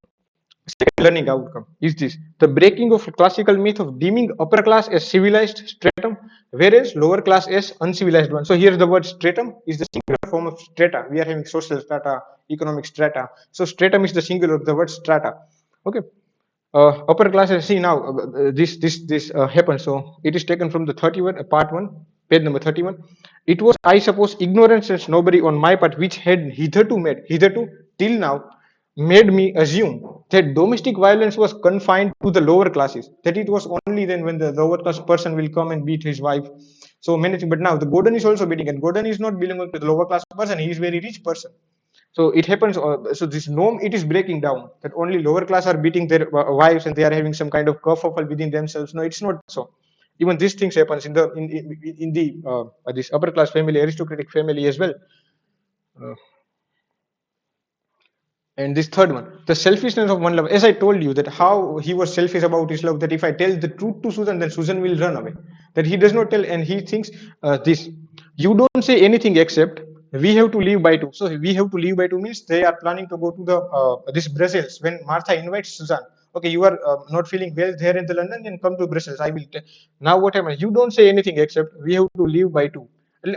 second learning outcome is this: the breaking of classical myth of deeming upper class as civilized stratum, whereas lower class as uncivilized one. So here's the word stratum is the singular form of strata. We are having social strata, economic strata. So stratum is the singular of the word strata. Okay. Upper classes, see now this happens. So it is taken from the 31 part 1, page number 31. It was, I suppose, ignorance and snobbery on my part which had hitherto till now made me assume that domestic violence was confined to the lower classes, that it was only then when the lower class person will come and beat his wife. So many things. But now the Gordon is also beating, and Gordon is not belonging to the lower class person, he is very rich person. So it happens. So this norm, it is breaking down, that only lower class are beating their wives and they are having some kind of kerfuffle within themselves. No, it's not so. Even these things happens in the this upper class family, aristocratic family as well. Uh, and this third one, the selfishness of one love. As I told you that how he was selfish about his love, that if I tell the truth to Susan, then Susan will run away. That he does not tell, and he thinks this. You don't say anything except we have to leave by 2. So we have to leave by 2 means they are planning to go to the this Brussels when Martha invites Susan. Okay, you are not feeling well there in the London, then come to Brussels. I will. Now what happens? You don't say anything except we have to leave by 2.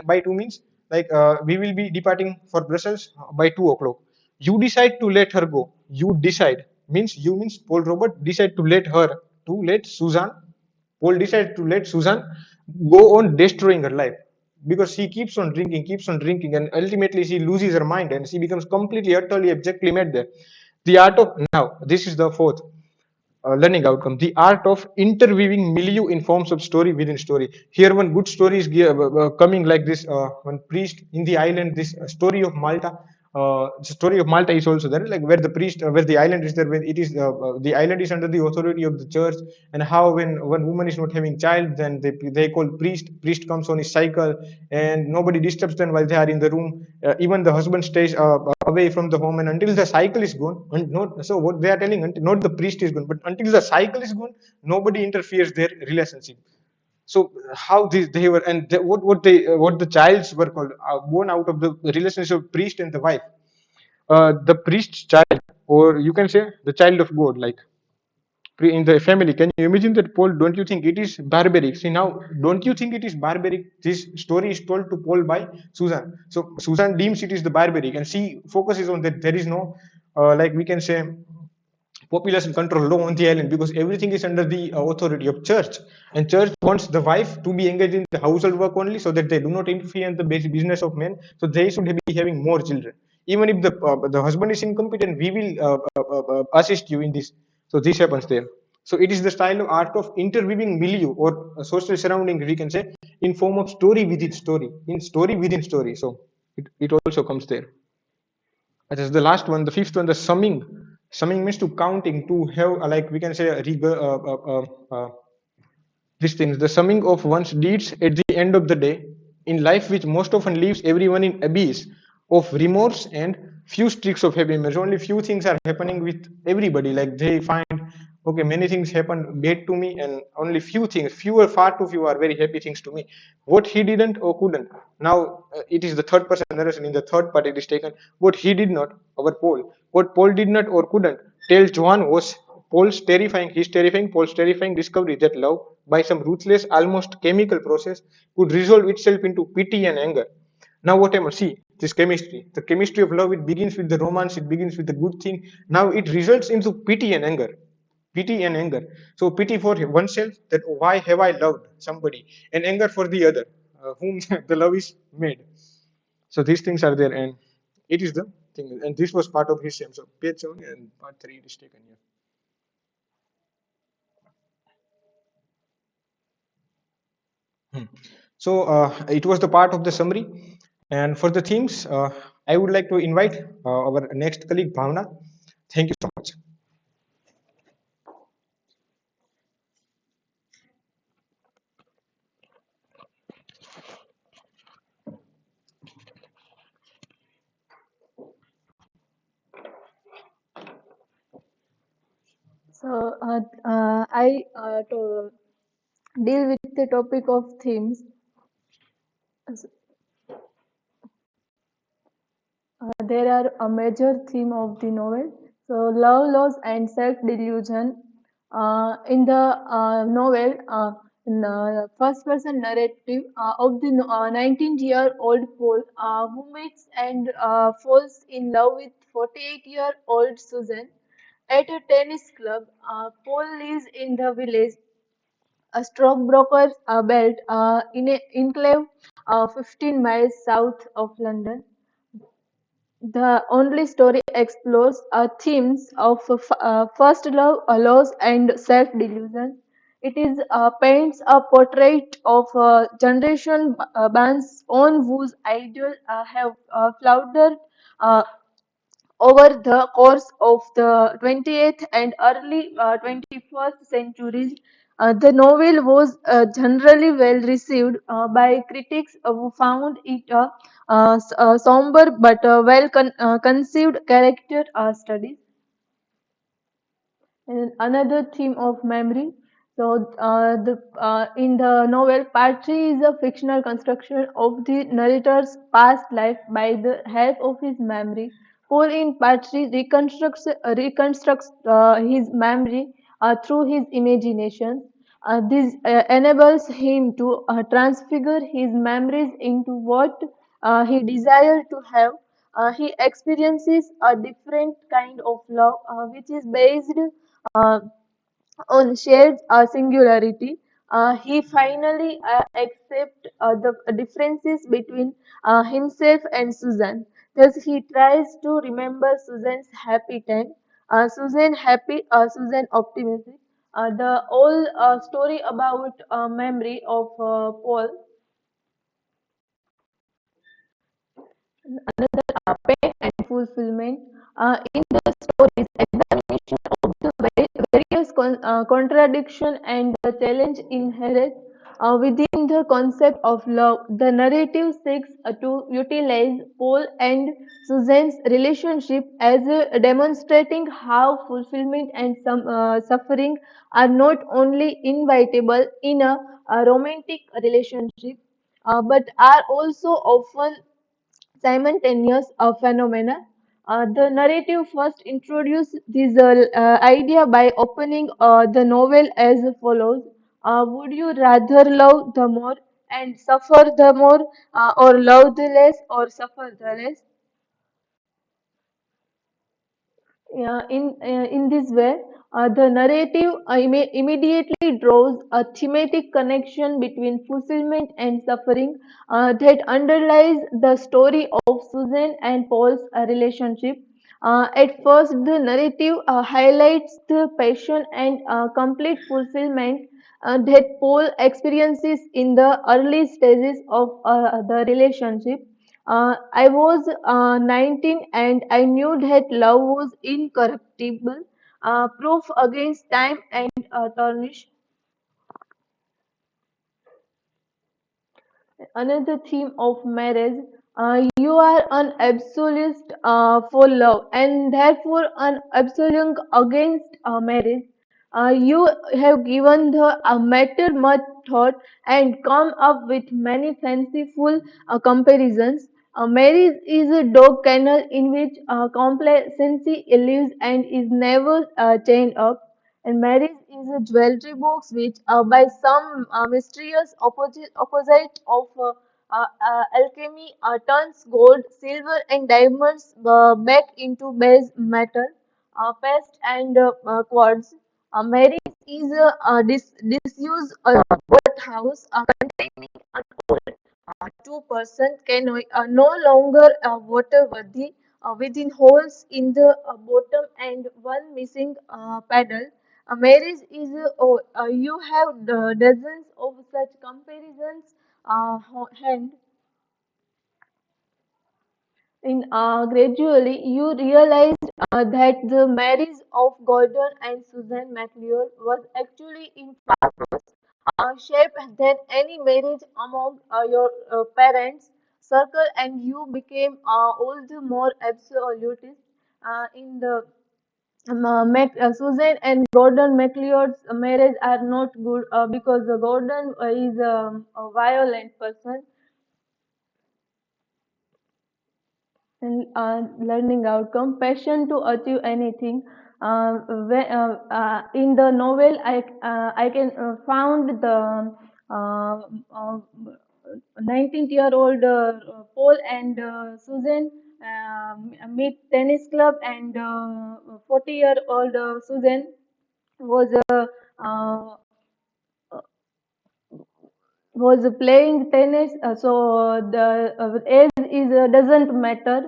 By 2 means like we will be departing for Brussels by 2 o'clock. You decide to let her go. You decide means you means Paul Robert decide to let Susan. Paul decided to let Susan go on destroying her life because she keeps on drinking, and ultimately she loses her mind and she becomes completely, utterly, abjectly mad there. The art of now, this is the fourth. learning outcome. The art of interweaving milieu in forms of story within story. Here, one good story is coming like this. One priest in the island. This story of Malta. The story of Malta is also there, like where the priest, where the island is there, when it is the island is under the authority of the church, and how when one woman is not having child, then they call priest. Priest comes on his cycle, and nobody disturbs them while they are in the room. Even the husband stays away from the home, and until the cycle is gone, and not so what they are telling, not the priest is gone, but until the cycle is gone, nobody interferes their relationship. So how they were, and what the childs were called, born out of the relationship of priest and the wife. The priest's child, or you can say the child of God, like in the family. Can you imagine that, Paul? Don't you think it is barbaric? See now, don't you think it is barbaric? This story is told to Paul by Susan. So Susan deems it is the barbaric, and she focuses on that there is no, like we can say, population control law on the island, because everything is under the authority of church, and church wants the wife to be engaged in the household work only, so that they do not interfere in the basic business of men, so they should be having more children. Even if the husband is incompetent, we will assist you in this. So this happens there. So it is the style of art of interweaving milieu, or social surroundings, we can say, in form of story within story, in story within story. So it also comes there. That is the last one, the fifth one, the summing. Summing means to counting, to have, like we can say, these things, the summing of one's deeds at the end of the day, in life, which most often leaves everyone in abyss of remorse and few streaks of happiness. Only few things are happening with everybody. Like they find, okay, many things happen bad to me, and only few things, fewer, far too few are very happy things to me. What he didn't or couldn't. Now it is the third person narration. In the third part, it is taken what he did not, our Paul. What Paul did not or couldn't tell Joan was his terrifying, Paul's terrifying discovery that love, by some ruthless, almost chemical process, could resolve itself into pity and anger. Now, whatever, see, this chemistry, the chemistry of love, it begins with the romance, it begins with the good thing. Now, it results into pity and anger. Pity and anger. So, pity for oneself, that why have I loved somebody, and anger for the other, whom the love is made. So, these things are there, and it is the thing. And this was part of his same. So, page 7 and part 3 is taken here. So it was the part of the summary. And for the themes, I would like to invite our next colleague, Bhavna. Thank you so much. So I to deal with the topic of themes. There are a major theme of the novel. So love, loss, and self-delusion. In the novel, in first-person narrative of the 19-year-old Paul, who meets and falls in love with 48-year-old Susan at a tennis club. Paul lives in the village, a stockbroker's belt, in an enclave 15 miles south of London. The only story explores themes of first love, loss, and self-delusion. It is paints a portrait of generation bands on whose ideal have floundered uh, over the course of the 20th and early 21st centuries. The novel was generally well received by critics who found it a somber but well conceived character study. And another theme of memory. So, in the novel, part 3 is a fictional construction of the narrator's past life by the help of his memory. Paul in part 3 reconstructs his memory through his imagination. This enables him to transfigure his memories into what he desired to have. He experiences a different kind of love, which is based uh, on shared singularity. He finally accepts the differences between himself and Susan. Thus, he tries to remember Susan's happy time. Susan happy, Susan optimistic. The whole story about memory of Paul, pain and fulfillment. In the stories, examination of the various contradiction and the challenge inherent within the concept of love. The narrative seeks to utilize Paul and Susan's relationship as demonstrating how fulfillment and suffering are not only inevitable in a romantic relationship, but are also often simultaneous phenomena. The narrative first introduced this idea by opening the novel as follows. Would you rather love the more and suffer the more, or love the less or suffer the less? In this way, the narrative immediately draws a thematic connection between fulfillment and suffering that underlies the story of Susan and Paul's relationship. At first, the narrative highlights the passion and complete fulfillment that Paul experiences in the early stages of the relationship. I was 19 and I knew that love was incorruptible, proof against time and tarnish. Another theme of marriage, you are an absolute for love and therefore an absolute against marriage. You have given the matter much thought and come up with many fanciful comparisons. Marriage is a dog kennel in which complacency lives and is never chained up. And marriage is a jewelry box which, by some mysterious opposite of alchemy, turns gold, silver, and diamonds back into base metal, paste, and quartz. Marriage is a disused house containing an old two-person canoe no longer water-worthy, within holes in the bottom and one missing paddle. Marriage is you have dozens of such comparisons hand in gradually you realized that the marriage of Gordon and Susan McLeod was actually in far worse shape than any marriage among your parents' circle, and you became all the more absolutist in the Susan and Gordon McLeod's marriage are not good because Gordon is a violent person and learning outcome, passion to achieve anything. In the novel, I can found the uh, uh, 19-year-old Paul and Susan meet tennis club, and 40-year-old Susan was uh, playing tennis, so the age is doesn't matter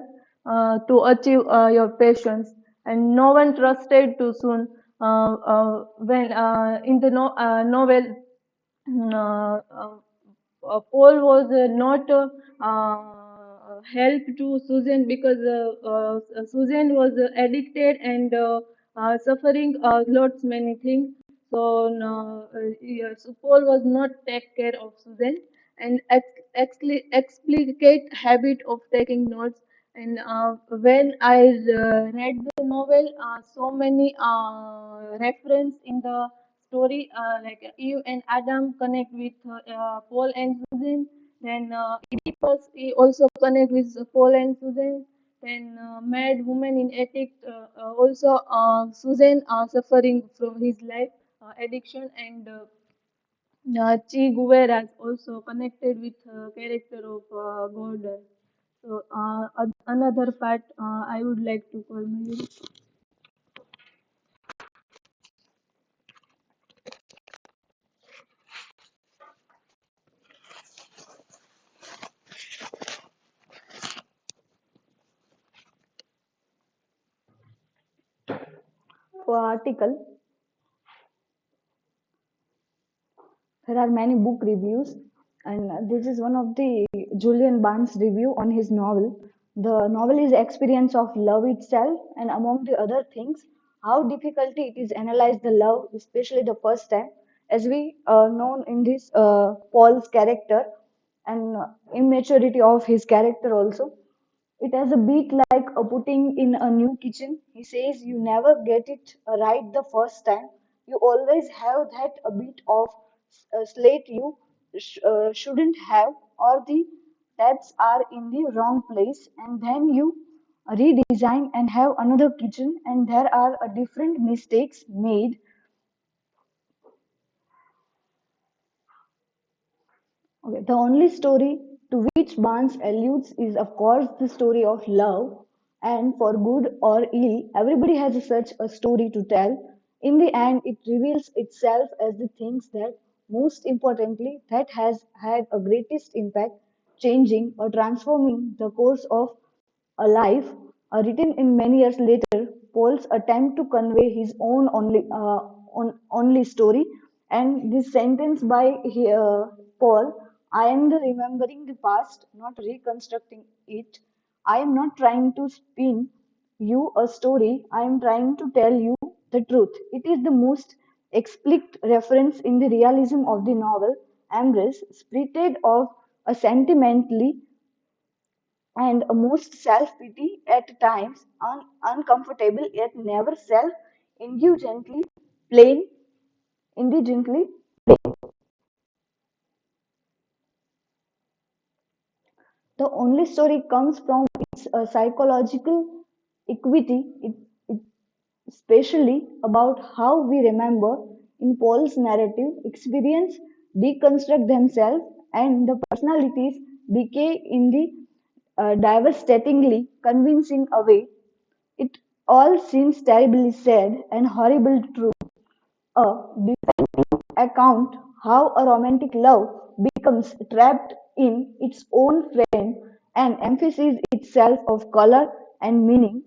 to achieve your passions, and no one trusted too soon. When in the novel, Paul was not help to Susan because Susan was addicted and suffering lots many things. So no, yes, Paul was not take care of Susan and explicate habit of taking notes. And when I read the novel, so many reference in the story, like Eve and Adam connect with Paul and Susan. Then Oedipus he also connect with Paul and Susan. Then mad woman in attic, also Susan suffering from his life addiction, and Che Guevara is also connected with character of Gordon. So another part I would like to call Mayuri. article, there are many book reviews, and this is one of the Julian Barnes review on his novel. The novel is experience of love itself, and among the other things, how difficult it is analyze the love, especially the first time, as we known in this Paul's character and immaturity of his character also. It has a beat like a putting in a new kitchen. He says you never get it right the first time. You always have that a bit of slate you shouldn't have, or the taps are in the wrong place, and then you redesign and have another kitchen, and there are different mistakes made. Okay, the only story to which Barnes alludes is, of course, the story of love. And for good or ill, everybody has such a story to tell. In the end, it reveals itself as the things that, most importantly, that has had a greatest impact, changing or transforming the course of a life. Written in many years later, Paul's attempt to convey his own only story, and this sentence by Paul, I am the remembering the past, not reconstructing it. I am not trying to spin you a story, I am trying to tell you the truth. It is the most explicit reference in the realism of the novel, embrace, spirited of a sentimentally and most self-pity at times, uncomfortable yet never self-indulgently plain, indulgently. The only story comes from its psychological equity, it especially about how we remember in Paul's narrative experience deconstruct themselves and the personalities decay in the devastatingly convincing a way. It all seems terribly sad and horrible true. A definitive account how a romantic love becomes trapped in its own frame and emphasizes itself of color and meaning.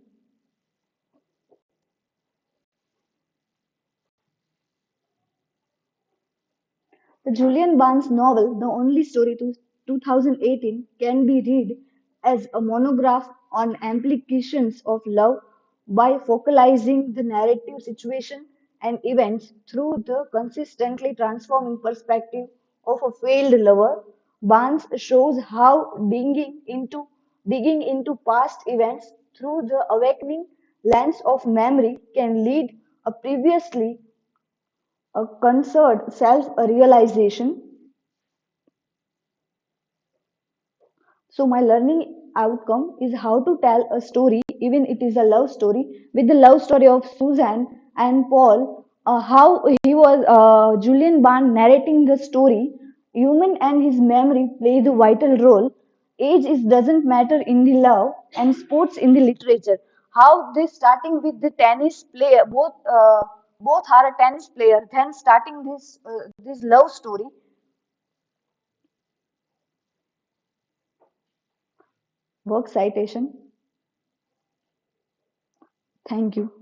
The Julian Barnes novel, The Only Story to 2018, can be read as a monograph on implications of love by focalizing the narrative situation and events through the consistently transforming perspective of a failed lover. Barnes shows how digging into past events through the awakening lens of memory can lead a previously a concerned self-realization. So my learning outcome is how to tell a story, even it is a love story, with the love story of Susan and Paul. How he was Julian Barnes narrating the story. Human and his memory play the vital role. Age is doesn't matter in the love and sports in the literature. How they starting with the tennis player, both are a tennis player. Then starting this love story. Work citation. Thank you.